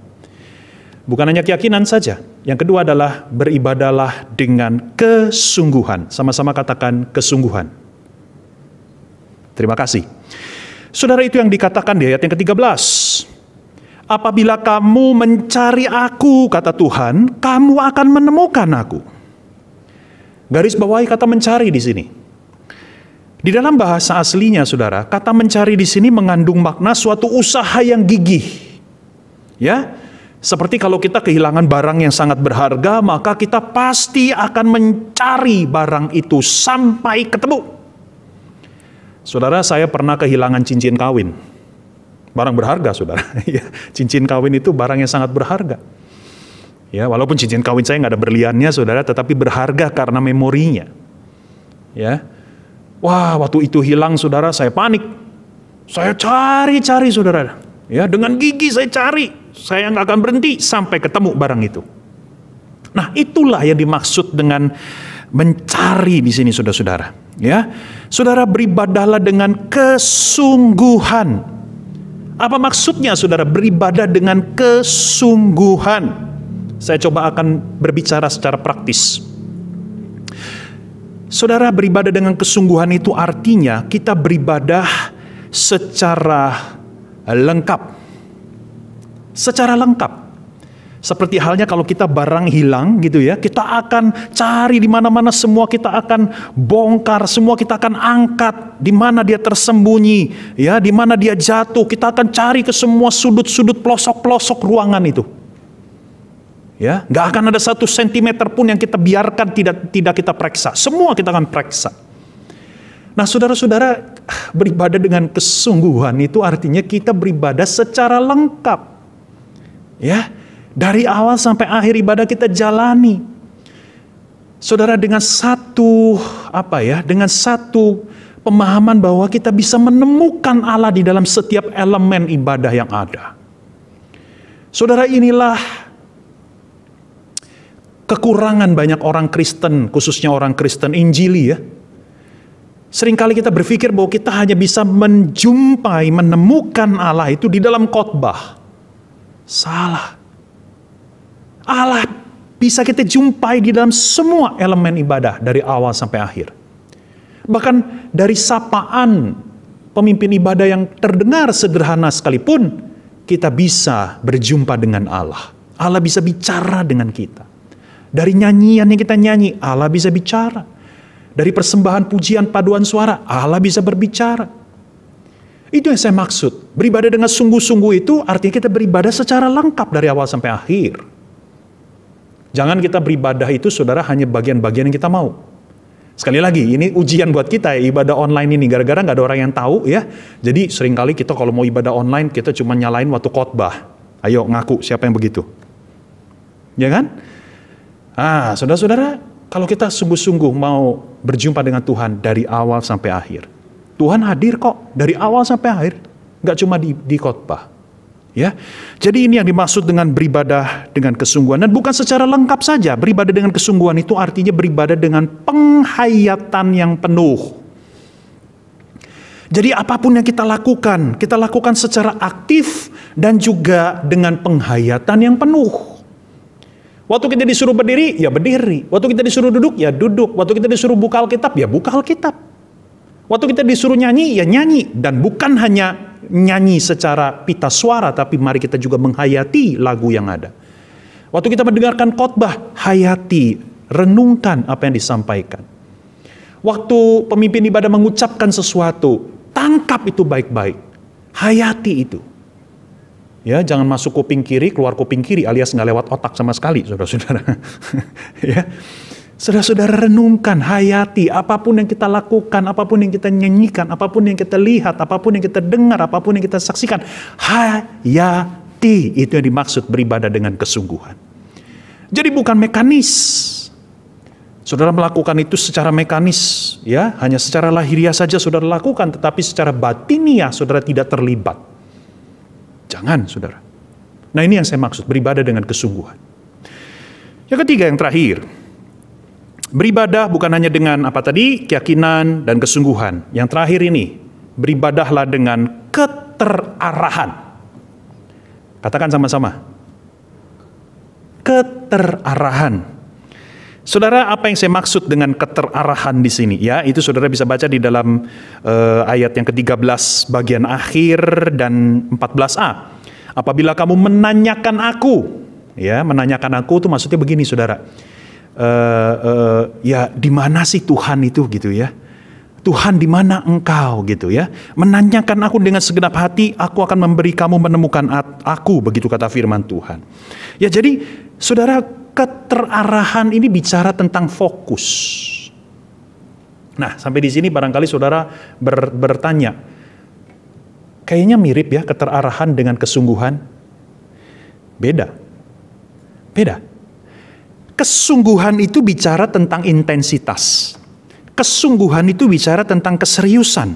Bukan hanya keyakinan saja. Yang kedua adalah beribadahlah dengan kesungguhan. Sama-sama katakan kesungguhan. Terima kasih. Saudara, itu yang dikatakan di ayat yang ke-13. Apabila kamu mencari aku, kata Tuhan, kamu akan menemukan aku. Garis bawahi kata mencari di sini. Di dalam bahasa aslinya, saudara, kata mencari di sini mengandung makna suatu usaha yang gigih. Ya, seperti kalau kita kehilangan barang yang sangat berharga, maka kita pasti akan mencari barang itu sampai ketemu. Saudara, saya pernah kehilangan cincin kawin. Barang berharga, saudara. Cincin kawin itu barang yang sangat berharga. Ya, walaupun cincin kawin saya nggak ada berliannya, saudara, tetapi berharga karena memorinya. Ya, wah, waktu itu hilang, saudara, saya panik. Saya cari-cari, saudara. Ya, dengan gigi saya cari, saya nggak akan berhenti sampai ketemu barang itu. Nah, itulah yang dimaksud dengan mencari di sini, saudara-saudara. Ya, saudara, beribadahlah dengan kesungguhan. Apa maksudnya, saudara, beribadah dengan kesungguhan? Saya coba akan berbicara secara praktis. Saudara, beribadah dengan kesungguhan itu artinya kita beribadah secara lengkap. Secara lengkap. Seperti halnya kalau kita barang hilang gitu ya, kita akan cari di mana-mana, semua kita akan bongkar, semua kita akan angkat di mana dia tersembunyi, ya, di mana dia jatuh, kita akan cari ke semua sudut-sudut pelosok-pelosok ruangan itu. Ya, nggak akan ada 1 sentimeter pun yang kita biarkan tidak kita periksa. Semua kita akan periksa. Nah, saudara-saudara, beribadah dengan kesungguhan itu artinya kita beribadah secara lengkap. Ya, dari awal sampai akhir ibadah kita jalani. Saudara, dengan satu pemahaman bahwa kita bisa menemukan Allah di dalam setiap elemen ibadah yang ada. Saudara, inilah kekurangan banyak orang Kristen, khususnya orang Kristen Injili ya. Seringkali kita berpikir bahwa kita hanya bisa menemukan Allah itu di dalam khotbah. Salah. Allah bisa kita jumpai di dalam semua elemen ibadah dari awal sampai akhir. Bahkan dari sapaan pemimpin ibadah yang terdengar sederhana sekalipun, kita bisa berjumpa dengan Allah. Allah bisa bicara dengan kita. Dari nyanyian yang kita nyanyi, Allah bisa bicara. Dari persembahan pujian paduan suara, Allah bisa berbicara. Itu yang saya maksud. Beribadah dengan sungguh-sungguh itu artinya kita beribadah secara lengkap dari awal sampai akhir. Jangan kita beribadah itu, saudara, hanya bagian-bagian yang kita mau. Sekali lagi, ini ujian buat kita ya, ibadah online ini. Gara-gara gak ada orang yang tahu ya. Jadi seringkali kita kalau mau ibadah online, kita cuma nyalain waktu khotbah. Ayo ngaku, siapa yang begitu? Ya kan? Saudara-saudara, kalau kita sungguh-sungguh mau berjumpa dengan Tuhan dari awal sampai akhir, Tuhan hadir kok dari awal sampai akhir, nggak cuma di khotbah. Ya, jadi ini yang dimaksud dengan beribadah dengan kesungguhan, dan bukan secara lengkap saja. Beribadah dengan kesungguhan itu artinya beribadah dengan penghayatan yang penuh. Jadi apapun yang kita lakukan secara aktif dan juga dengan penghayatan yang penuh. Waktu kita disuruh berdiri, ya berdiri. Waktu kita disuruh duduk, ya duduk. Waktu kita disuruh buka Alkitab, ya buka Alkitab. Waktu kita disuruh nyanyi, ya nyanyi. Dan bukan hanya nyanyi secara pita suara, tapi mari kita juga menghayati lagu yang ada. Waktu kita mendengarkan khotbah, hayati, renungkan apa yang disampaikan. Waktu pemimpin ibadah mengucapkan sesuatu, tangkap itu baik-baik. Hayati itu. Ya, jangan masuk kuping kiri, keluar kuping kiri, alias nggak lewat otak sama sekali, saudara-saudara. Ya, saudara-saudara, renungkan, hayati apapun yang kita lakukan, apapun yang kita nyanyikan, apapun yang kita lihat, apapun yang kita dengar, apapun yang kita saksikan, hayati. Itu yang dimaksud beribadah dengan kesungguhan. Jadi bukan mekanis, Saudara melakukan itu secara mekanis, ya, hanya secara lahiriah saja saudara lakukan, tetapi secara batiniah saudara tidak terlibat. Jangan, saudara. Nah, ini yang saya maksud, beribadah dengan kesungguhan. Yang ketiga, yang terakhir, beribadah bukan hanya dengan apa tadi, keyakinan dan kesungguhan. Yang terakhir ini, beribadahlah dengan keterarahan. Katakan sama-sama. Keterarahan. Saudara, apa yang saya maksud dengan keterarahan di sini? Ya, itu saudara bisa baca di dalam ayat yang ke-13 bagian akhir dan 14a. Apabila kamu menanyakan aku, ya, menanyakan aku itu maksudnya begini, saudara. Ya, di mana sih Tuhan itu gitu ya? Tuhan, di mana engkau gitu ya? Menanyakan aku dengan segenap hati, aku akan memberi kamu menemukan aku, begitu kata firman Tuhan. Ya, jadi saudara, keterarahan ini bicara tentang fokus. Nah, sampai di sini barangkali saudara bertanya, kayaknya mirip ya keterarahan dengan kesungguhan. Beda. Kesungguhan itu bicara tentang intensitas. Kesungguhan itu bicara tentang keseriusan.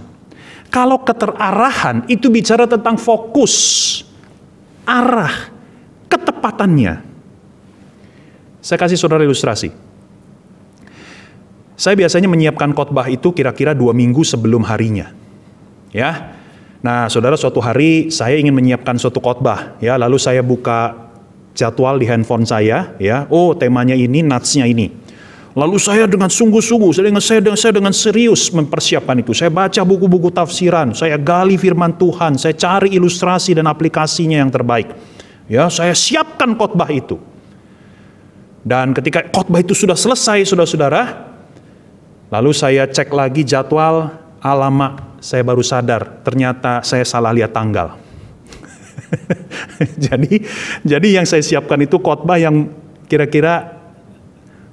Kalau keterarahan itu bicara tentang fokus, arah, ketepatannya. Saya kasih saudara ilustrasi. Saya biasanya menyiapkan khotbah itu kira-kira 2 minggu sebelum harinya. Ya. Nah, saudara, suatu hari saya ingin menyiapkan suatu khotbah, ya, lalu saya buka jadwal di handphone saya, ya. Oh, temanya ini, natsnya ini. Lalu saya dengan sungguh-sungguh, saya dengan serius mempersiapkan itu. Saya baca buku-buku tafsiran, saya gali firman Tuhan, saya cari ilustrasi dan aplikasinya yang terbaik. Ya, saya siapkan khotbah itu. Dan ketika khotbah itu sudah selesai, saudara-saudara, lalu saya cek lagi jadwal, alamak, saya baru sadar, ternyata saya salah lihat tanggal. Jadi yang saya siapkan itu khotbah yang kira-kira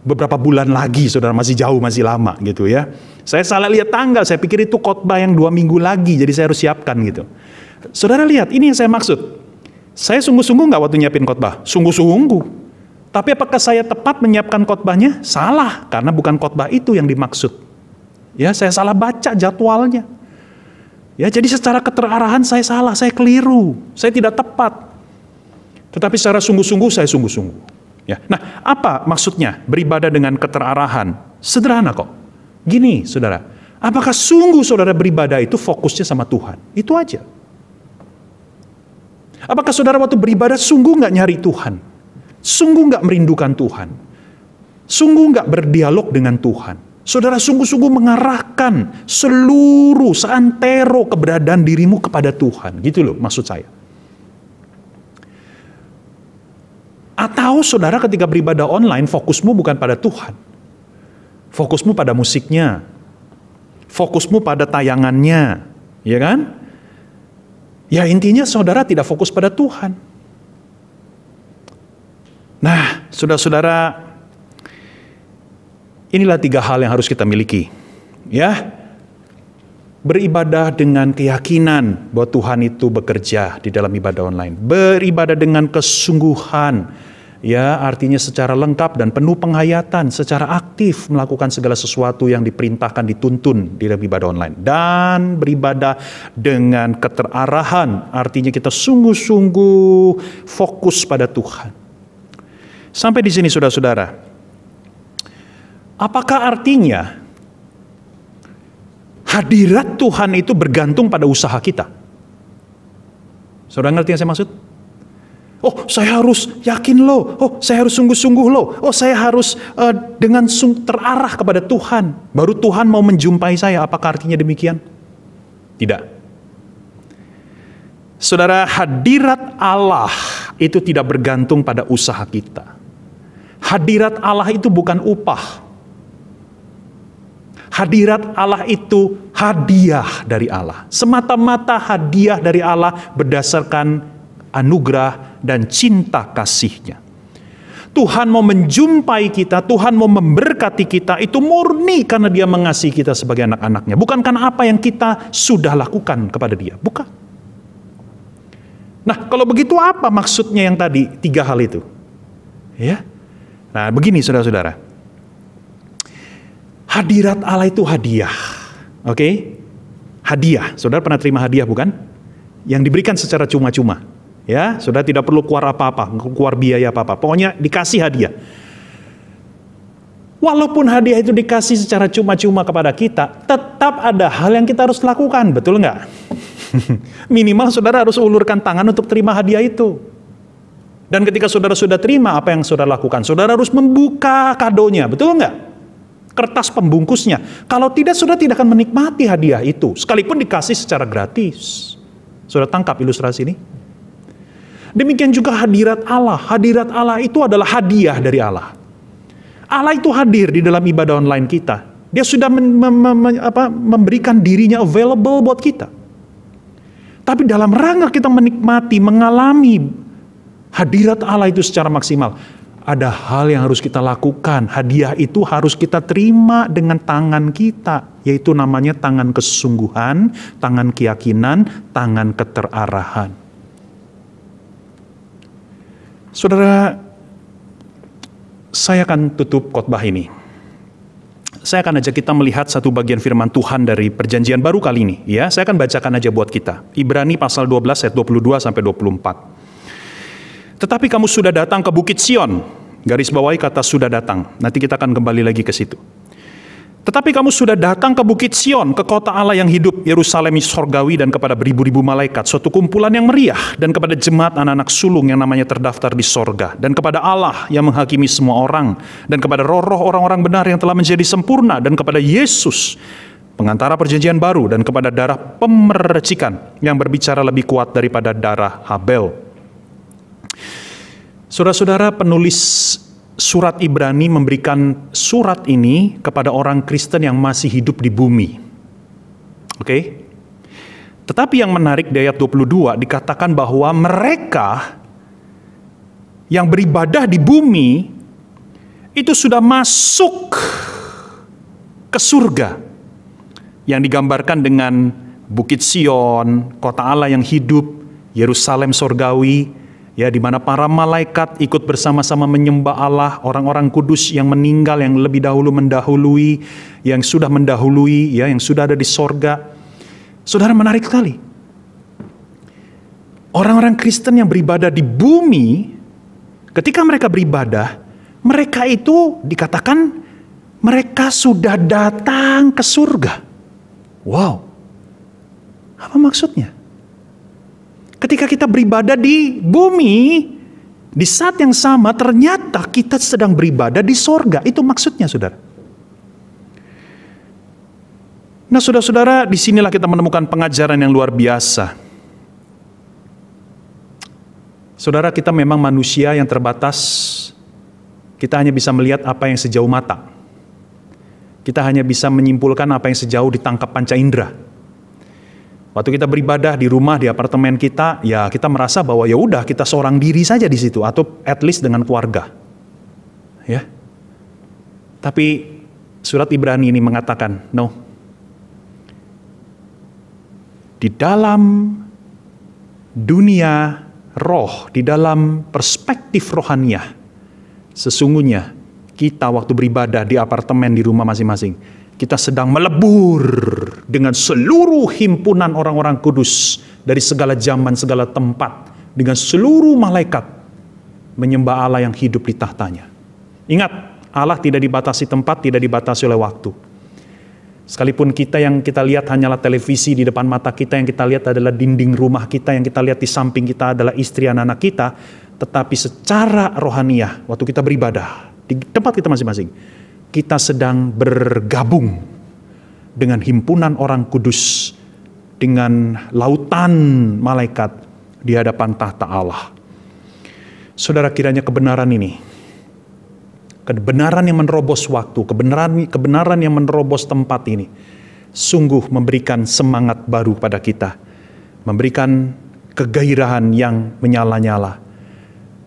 beberapa bulan lagi, saudara, masih jauh, masih lama gitu ya. Saya salah lihat tanggal, saya pikir itu khotbah yang 2 minggu lagi, jadi saya harus siapkan gitu. Saudara lihat, ini yang saya maksud. Saya sungguh-sungguh nggak waktu nyiapin khotbah? Sungguh-sungguh. Tapi apakah saya tepat menyiapkan khotbahnya? Salah, karena bukan khotbah itu yang dimaksud. Ya, saya salah baca jadwalnya. Ya, jadi secara keterarahan saya salah, saya keliru, saya tidak tepat. Tetapi secara sungguh-sungguh saya sungguh-sungguh. Ya. Nah, apa maksudnya beribadah dengan keterarahan? Sederhana kok. Gini, saudara, apakah sungguh saudara beribadah itu fokusnya sama Tuhan? Itu aja. Apakah saudara waktu beribadah sungguh nggak nyari Tuhan? Sungguh nggak merindukan Tuhan? Sungguh nggak berdialog dengan Tuhan? Saudara sungguh-sungguh mengarahkan seluruh seantero keberadaan dirimu kepada Tuhan. Gitu loh maksud saya. Atau saudara ketika beribadah online fokusmu bukan pada Tuhan. Fokusmu pada musiknya. Fokusmu pada tayangannya. Ya kan? Ya intinya saudara tidak fokus pada Tuhan. Nah, saudara-saudara, inilah 3 hal yang harus kita miliki. Ya, beribadah dengan keyakinan bahwa Tuhan itu bekerja di dalam ibadah online. Beribadah dengan kesungguhan, ya, artinya secara lengkap dan penuh penghayatan, secara aktif melakukan segala sesuatu yang diperintahkan, dituntun di dalam ibadah online. Dan beribadah dengan keterarahan, artinya kita sungguh-sungguh fokus pada Tuhan. Sampai di sini saudara-saudara. Apakah artinya hadirat Tuhan itu bergantung pada usaha kita? Saudara ngerti yang saya maksud? Oh, saya harus yakin loh. Oh, saya harus sungguh-sungguh loh. Oh, saya harus dengan terarah kepada Tuhan. Baru Tuhan mau menjumpai saya. Apakah artinya demikian? Tidak. Saudara, hadirat Allah itu tidak bergantung pada usaha kita. Hadirat Allah itu bukan upah. Hadirat Allah itu hadiah dari Allah. Semata-mata hadiah dari Allah berdasarkan anugerah dan cinta kasih-Nya. Tuhan mau menjumpai kita, Tuhan mau memberkati kita, itu murni karena Dia mengasihi kita sebagai anak-anaknya. Bukan karena apa yang kita sudah lakukan kepada Dia. Bukan. Nah, kalau begitu apa maksudnya yang tadi 3 hal itu? Ya. Nah, begini saudara-saudara. Hadirat Allah itu hadiah. Oke? Hadiah. Saudara pernah terima hadiah bukan? Yang diberikan secara cuma-cuma. Ya, saudara tidak perlu keluar apa-apa, keluar biaya apa-apa. Pokoknya dikasih hadiah. Walaupun hadiah itu dikasih secara cuma-cuma kepada kita, tetap ada hal yang kita harus lakukan, betul nggak? Minimal saudara harus ulurkan tangan untuk terima hadiah itu. Dan ketika saudara sudah terima, apa yang saudara lakukan? Saudara harus membuka kadonya, betul nggak? Kertas pembungkusnya. Kalau tidak, saudara tidak akan menikmati hadiah itu, sekalipun dikasih secara gratis. Saudara tangkap ilustrasi ini? Demikian juga hadirat Allah. Hadirat Allah itu adalah hadiah dari Allah. Allah itu hadir di dalam ibadah online kita. Dia sudah memberikan dirinya available buat kita. Tapi dalam rangka kita menikmati, mengalami hadirat Allah itu secara maksimal, ada hal yang harus kita lakukan. Hadiah itu harus kita terima dengan tangan kita, yaitu namanya tangan kesungguhan, tangan keyakinan, tangan keterarahan. Saudara, saya akan tutup khotbah ini. Saya akan ajak kita melihat satu bagian firman Tuhan dari perjanjian baru kali ini. Ya, saya akan bacakan aja buat kita. Ibrani pasal 12 ayat 22 sampai 24. Tetapi kamu sudah datang ke Bukit Sion. Garis bawahi kata sudah datang. Nanti kita akan kembali lagi ke situ. Tetapi kamu sudah datang ke Bukit Sion, ke kota Allah yang hidup, Yerusalem sorgawi, dan kepada beribu-ribu malaikat, suatu kumpulan yang meriah, dan kepada jemaat anak-anak sulung yang namanya terdaftar di sorga, dan kepada Allah yang menghakimi semua orang, dan kepada roh-roh orang-orang benar yang telah menjadi sempurna, dan kepada Yesus, pengantara perjanjian baru, dan kepada darah pemercikan yang berbicara lebih kuat daripada darah Habel. Saudara-saudara, penulis surat Ibrani memberikan surat ini kepada orang Kristen yang masih hidup di bumi. Oke? Tetapi yang menarik di ayat 22 dikatakan bahwa mereka yang beribadah di bumi itu sudah masuk ke surga. Yang digambarkan dengan Bukit Sion, kota Allah yang hidup, Yerusalem sorgawi, ya, di mana para malaikat ikut bersama-sama menyembah Allah, orang-orang kudus yang meninggal, yang lebih dahulu mendahului, yang sudah mendahului, ya, yang sudah ada di sorga. Saudara, menarik sekali. Orang-orang Kristen yang beribadah di bumi, ketika mereka beribadah, mereka itu dikatakan mereka sudah datang ke surga. Wow, apa maksudnya? Ketika kita beribadah di bumi, di saat yang sama ternyata kita sedang beribadah di sorga. Itu maksudnya, saudara. Nah, saudara-saudara, disinilah kita menemukan pengajaran yang luar biasa. Saudara, kita memang manusia yang terbatas. Kita hanya bisa melihat apa yang sejauh mata. Kita hanya bisa menyimpulkan apa yang sejauh ditangkap panca indera. Waktu kita beribadah di rumah, di apartemen kita, ya kita merasa bahwa ya udah kita seorang diri saja di situ, atau at least dengan keluarga. Ya. Tapi surat Ibrani ini mengatakan, no. Di dalam dunia roh, di dalam perspektif rohaniah, sesungguhnya kita waktu beribadah di apartemen, di rumah masing-masing, kita sedang melebur dengan seluruh himpunan orang-orang kudus dari segala zaman, segala tempat, dengan seluruh malaikat menyembah Allah yang hidup di tahtanya. Ingat, Allah tidak dibatasi tempat, tidak dibatasi oleh waktu. Sekalipun kita yang kita lihat hanyalah televisi di depan mata kita, yang kita lihat adalah dinding rumah kita, yang kita lihat di samping kita adalah istri anak-anak kita, tetapi secara rohaniah, waktu kita beribadah di tempat kita masing-masing, kita sedang bergabung dengan himpunan orang kudus, dengan lautan malaikat di hadapan tahta Allah. Saudara, kiranya kebenaran ini, kebenaran yang menerobos waktu, kebenaran yang menerobos tempat ini, sungguh memberikan semangat baru pada kita, memberikan kegairahan yang menyala-nyala,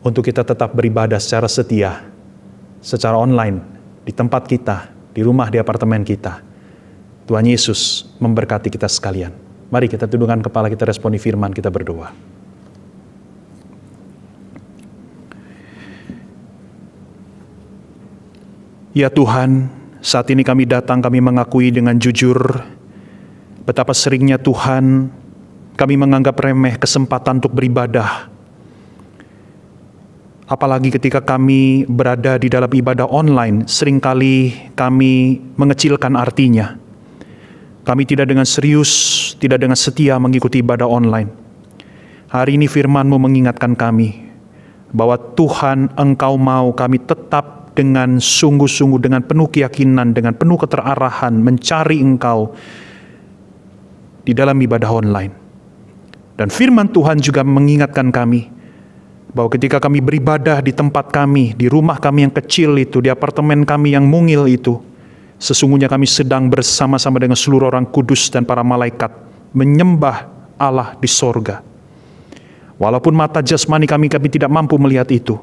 untuk kita tetap beribadah secara setia, secara online, di tempat kita, di rumah, di apartemen kita. Tuhan Yesus memberkati kita sekalian. Mari kita tundukkan kepala, kita responi firman, kita berdoa. Ya Tuhan, Saat ini kami datang, kami mengakui dengan jujur betapa seringnya Tuhan kami menganggap remeh kesempatan untuk beribadah. Apalagi ketika kami berada di dalam ibadah online, seringkali kami mengecilkan artinya. Kami tidak dengan serius, tidak dengan setia mengikuti ibadah online. Hari ini firman-Mu mengingatkan kami bahwa Tuhan, Engkau mau kami tetap dengan sungguh-sungguh, dengan penuh keyakinan, dengan penuh keterarahan mencari Engkau di dalam ibadah online. Dan firman Tuhan juga mengingatkan kami bahwa ketika kami beribadah di tempat kami, di rumah kami yang kecil itu, di apartemen kami yang mungil itu, sesungguhnya kami sedang bersama-sama dengan seluruh orang kudus dan para malaikat menyembah Allah di sorga. Walaupun mata jasmani kami tidak mampu melihat itu,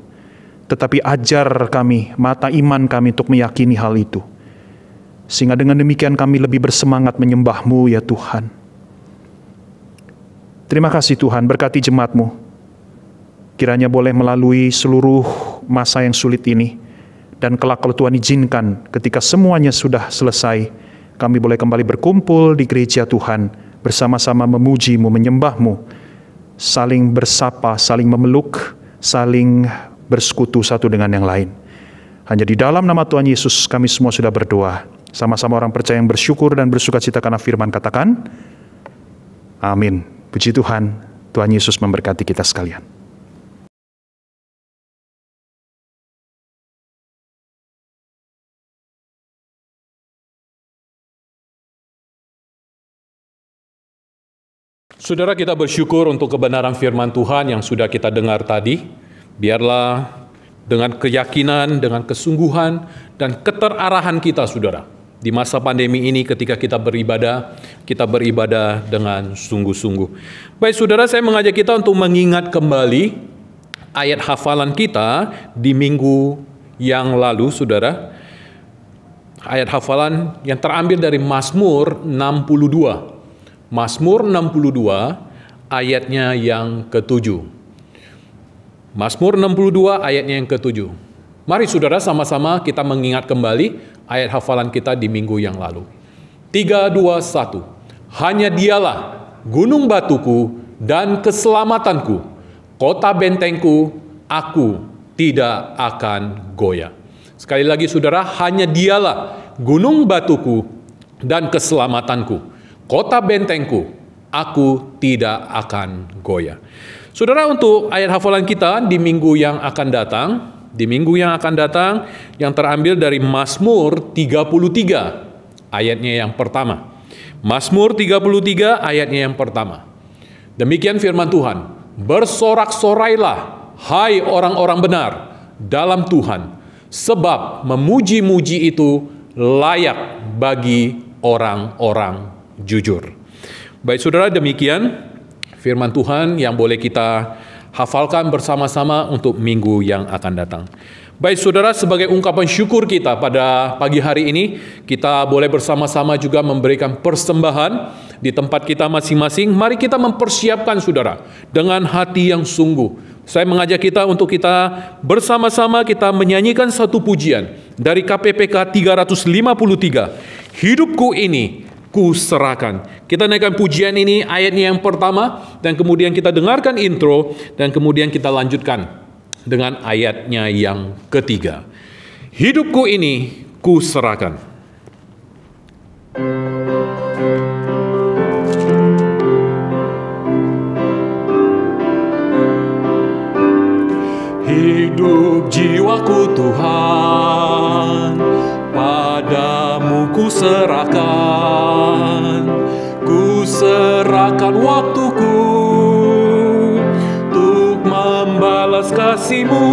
tetapi ajar kami, mata iman kami untuk meyakini hal itu. Sehingga dengan demikian kami lebih bersemangat menyembah-Mu ya Tuhan. Terima kasih Tuhan, berkati jemaat-Mu. Kiranya boleh melalui seluruh masa yang sulit ini, dan kelak kalau Tuhan izinkan, ketika semuanya sudah selesai, kami boleh kembali berkumpul di gereja Tuhan, bersama-sama memuji-Mu, menyembah-Mu, saling bersapa, saling memeluk, saling bersekutu satu dengan yang lain. Hanya di dalam nama Tuhan Yesus kami semua sudah berdoa. Sama-sama orang percaya yang bersyukur dan bersukacita karena firman katakan, amin. Puji Tuhan, Tuhan Yesus memberkati kita sekalian. Saudara, kita bersyukur untuk kebenaran firman Tuhan yang sudah kita dengar tadi. Biarlah dengan keyakinan, dengan kesungguhan, dan keterarahan kita, saudara, di masa pandemi ini ketika kita beribadah dengan sungguh-sungguh. Baik, saudara, saya mengajak kita untuk mengingat kembali ayat hafalan kita di minggu yang lalu, saudara. Ayat hafalan yang terambil dari Mazmur 62. Mazmur 62 ayatnya yang ke-7. Mazmur 62 ayatnya yang ke-7. Mari saudara sama-sama kita mengingat kembali ayat hafalan kita di minggu yang lalu. 3, 2, 1. Hanya Dialah gunung batuku dan keselamatanku, kota bentengku, aku tidak akan goyah. Sekali lagi saudara, hanya Dialah gunung batuku dan keselamatanku, kota bentengku, aku tidak akan goyah. Saudara, untuk ayat hafalan kita di minggu yang akan datang, yang terambil dari Mazmur 33, ayatnya yang pertama. Mazmur 33, ayatnya yang pertama. Demikian firman Tuhan, bersorak-sorailah, hai orang-orang benar dalam Tuhan, sebab memuji-muji itu layak bagi orang-orang jujur. Baik saudara, demikian firman Tuhan yang boleh kita hafalkan bersama-sama untuk minggu yang akan datang. Baik saudara, sebagai ungkapan syukur kita pada pagi hari ini, kita boleh bersama-sama juga memberikan persembahan di tempat kita masing-masing. Mari kita mempersiapkan saudara dengan hati yang sungguh. Saya mengajak kita untuk kita bersama-sama kita menyanyikan satu pujian dari KPPK 353. Hidupku ini ku serahkan. Kita naikkan pujian ini, ayatnya yang pertama, dan kemudian kita dengarkan intro, dan kemudian kita lanjutkan dengan ayatnya yang ketiga. Hidupku ini ku serahkan. Hidup jiwaku Tuhan, padamu ku serahkan. Ku serahkan waktuku untuk membalas kasih-Mu,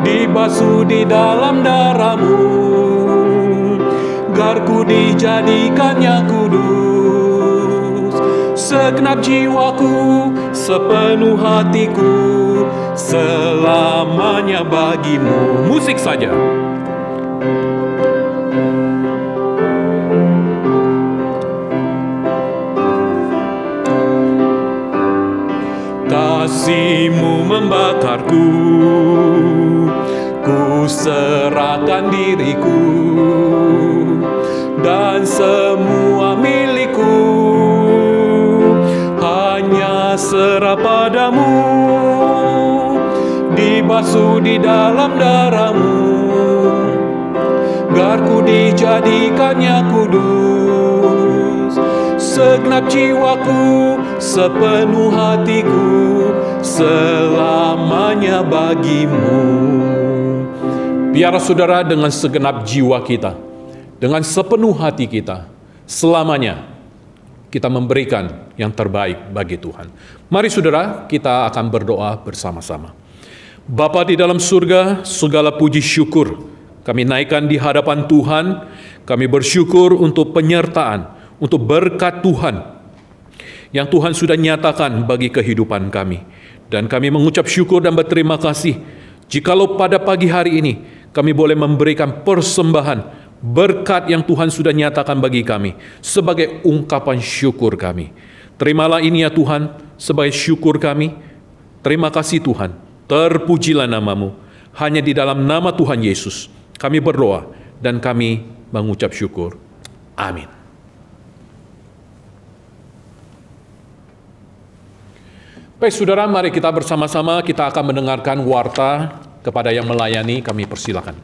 dibasuh di dalam darah-Mu, garku dijadikannya kudus. Segenap jiwaku, sepenuh hatiku, selamanya bagi-Mu. Musik saja. Kasih-Mu membakarku, ku serahkan serahkan diriku dan semua milikku hanya serah padamu, dibasuh di dalam darah-Mu, agar ku dijadikannya kudus. Segenap jiwaku, sepenuh hatiku, selamanya bagi-Mu. Biarlah saudara dengan segenap jiwa kita, dengan sepenuh hati kita, selamanya kita memberikan yang terbaik bagi Tuhan. Mari saudara, kita akan berdoa bersama-sama. Bapa di dalam surga, segala puji syukur kami naikkan di hadapan Tuhan. Kami bersyukur untuk penyertaan, untuk berkat Tuhan yang Tuhan sudah nyatakan bagi kehidupan kami. Dan kami mengucap syukur dan berterima kasih jikalau pada pagi hari ini kami boleh memberikan persembahan berkat yang Tuhan sudah nyatakan bagi kami sebagai ungkapan syukur kami. Terimalah ini ya Tuhan sebagai syukur kami. Terima kasih Tuhan, terpujilah nama-Mu. Hanya di dalam nama Tuhan Yesus kami berdoa dan kami mengucap syukur. Amin. Baik saudara, mari kita bersama-sama kita akan mendengarkan warta. Kepada yang melayani kami persilakan.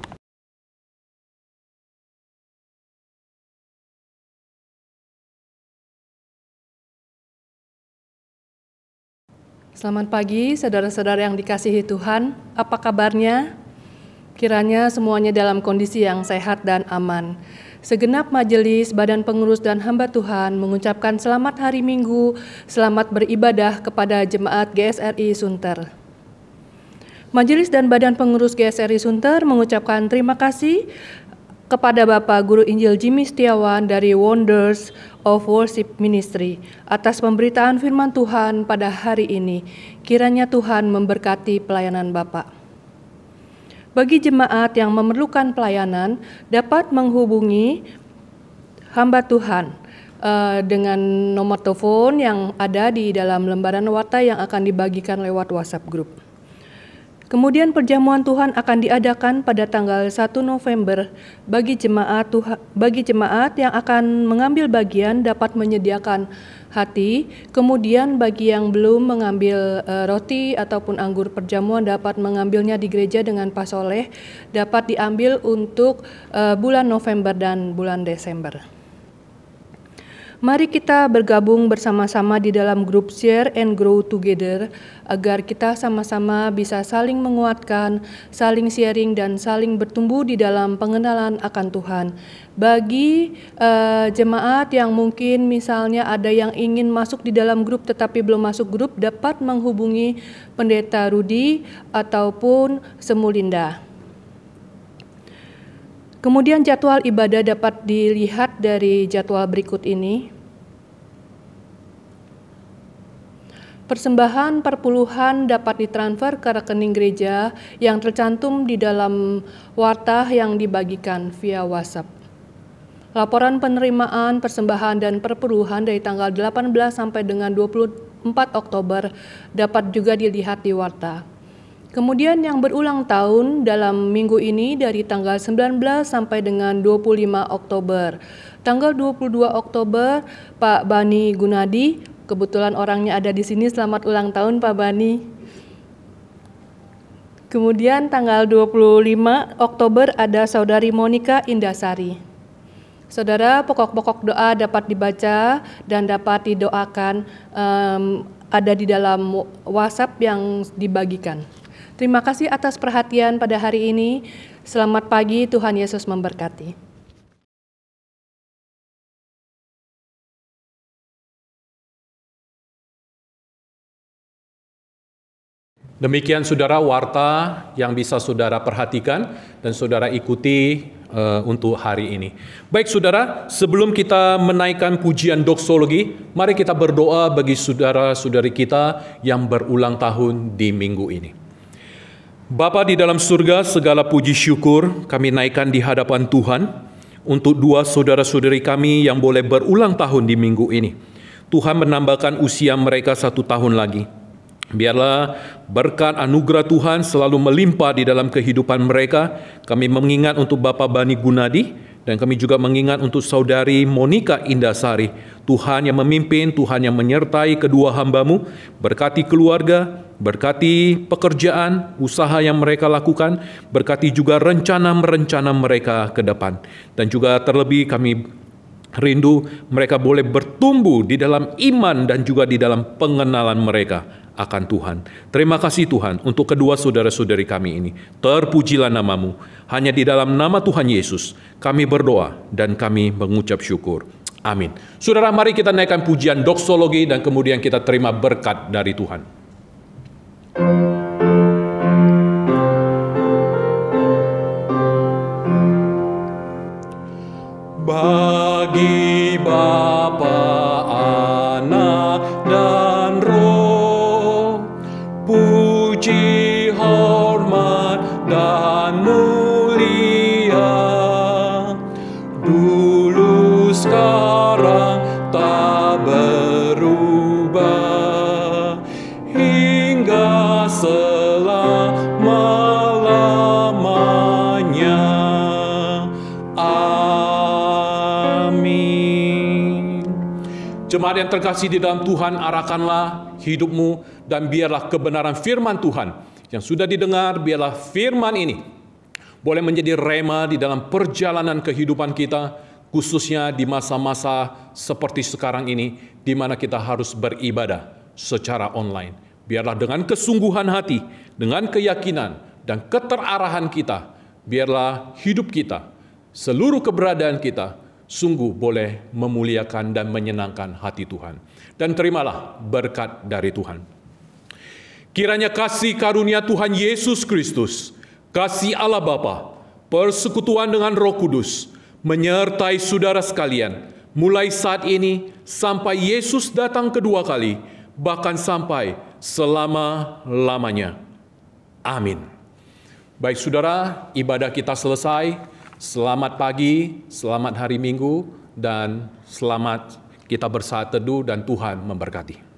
Selamat pagi saudara-saudara yang dikasihi Tuhan, apa kabarnya? Kiranya semuanya dalam kondisi yang sehat dan aman. Segenap majelis, badan pengurus dan hamba Tuhan mengucapkan selamat hari Minggu, selamat beribadah kepada jemaat GSRI Sunter. Majelis dan badan pengurus GSRI Sunter mengucapkan terima kasih kepada Bapak Guru Injil Jimmy Setiawan dari Wonders of Worship Ministry atas pemberitaan firman Tuhan pada hari ini. Kiranya Tuhan memberkati pelayanan Bapak. Bagi jemaat yang memerlukan pelayanan, dapat menghubungi hamba Tuhan dengan nomor telepon yang ada di dalam lembaran warta yang akan dibagikan lewat WhatsApp Group. Kemudian perjamuan Tuhan akan diadakan pada tanggal 1 November. Bagi jemaat yang akan mengambil bagian dapat menyediakan hati. Kemudian bagi yang belum mengambil roti ataupun anggur perjamuan dapat mengambilnya di gereja dengan pasoleh. Dapat diambil untuk bulan November dan bulan Desember. Mari kita bergabung bersama-sama di dalam grup Share and Grow Together agar kita sama-sama bisa saling menguatkan, saling sharing, dan saling bertumbuh di dalam pengenalan akan Tuhan. Bagi jemaat yang mungkin misalnya ada yang ingin masuk di dalam grup tetapi belum masuk grup, dapat menghubungi Pendeta Rudi ataupun Semulinda. Kemudian jadwal ibadah dapat dilihat dari jadwal berikut ini. Persembahan perpuluhan dapat ditransfer ke rekening gereja yang tercantum di dalam warta yang dibagikan via WhatsApp. Laporan penerimaan persembahan dan perpuluhan dari tanggal 18 sampai dengan 24 Oktober dapat juga dilihat di warta. Kemudian yang berulang tahun dalam minggu ini dari tanggal 19 sampai dengan 25 Oktober. Tanggal 22 Oktober, Pak Bani Gunadi, kebetulan orangnya ada di sini, selamat ulang tahun Pak Bani. Kemudian tanggal 25 Oktober ada Saudari Monica Indasari. Saudara, pokok-pokok doa dapat dibaca dan dapat didoakan ada di dalam WhatsApp yang dibagikan. Terima kasih atas perhatian pada hari ini. Selamat pagi, Tuhan Yesus memberkati. Demikian saudara warta yang bisa saudara perhatikan dan saudara ikuti untuk hari ini. Baik saudara, sebelum kita menaikkan pujian doksologi, mari kita berdoa bagi saudara-saudari kita yang berulang tahun di minggu ini. Bapa di dalam surga, segala puji syukur kami naikkan di hadapan Tuhan untuk dua saudara-saudari kami yang boleh berulang tahun di minggu ini. Tuhan menambahkan usia mereka 1 tahun lagi. Biarlah berkat anugerah Tuhan selalu melimpah di dalam kehidupan mereka. Kami mengingat untuk Bapak Bani Gunadi, dan kami juga mengingat untuk Saudari Monika Indasari. Tuhan yang memimpin, Tuhan yang menyertai kedua hamba-Mu. Berkati keluarga, berkati pekerjaan, usaha yang mereka lakukan, berkati juga rencana-rencana mereka ke depan. Dan juga terlebih kami rindu mereka boleh bertumbuh di dalam iman dan juga di dalam pengenalan mereka akan Tuhan. Terima kasih Tuhan untuk kedua saudara-saudari kami ini. Terpujilah nama-Mu. Hanya di dalam nama Tuhan Yesus kami berdoa dan kami mengucap syukur. Amin. Saudara, mari kita naikkan pujian doksologi dan kemudian kita terima berkat dari Tuhan. Bagi Bapa, Anak, dan Roh, puji, hormat, dan mulia, dulu, sekarang, tak berubah, hingga selama-lamanya. Amin. Jemaat yang terkasih di dalam Tuhan, arahkanlah hidupmu dan biarlah kebenaran firman Tuhan yang sudah didengar, biarlah firman ini boleh menjadi rema di dalam perjalanan kehidupan kita, khususnya di masa-masa seperti sekarang ini, di mana kita harus beribadah secara online. Biarlah dengan kesungguhan hati, dengan keyakinan dan keterarahan kita, biarlah hidup kita, seluruh keberadaan kita, sungguh boleh memuliakan dan menyenangkan hati Tuhan. Dan terimalah berkat dari Tuhan. Kiranya kasih karunia Tuhan Yesus Kristus, kasih Allah Bapa, persekutuan dengan Roh Kudus, menyertai saudara sekalian, mulai saat ini sampai Yesus datang kedua kali, bahkan sampai selama-lamanya. Amin. Baik saudara, ibadah kita selesai. Selamat pagi, selamat hari Minggu, dan selamat kita bersaat teduh dan Tuhan memberkati.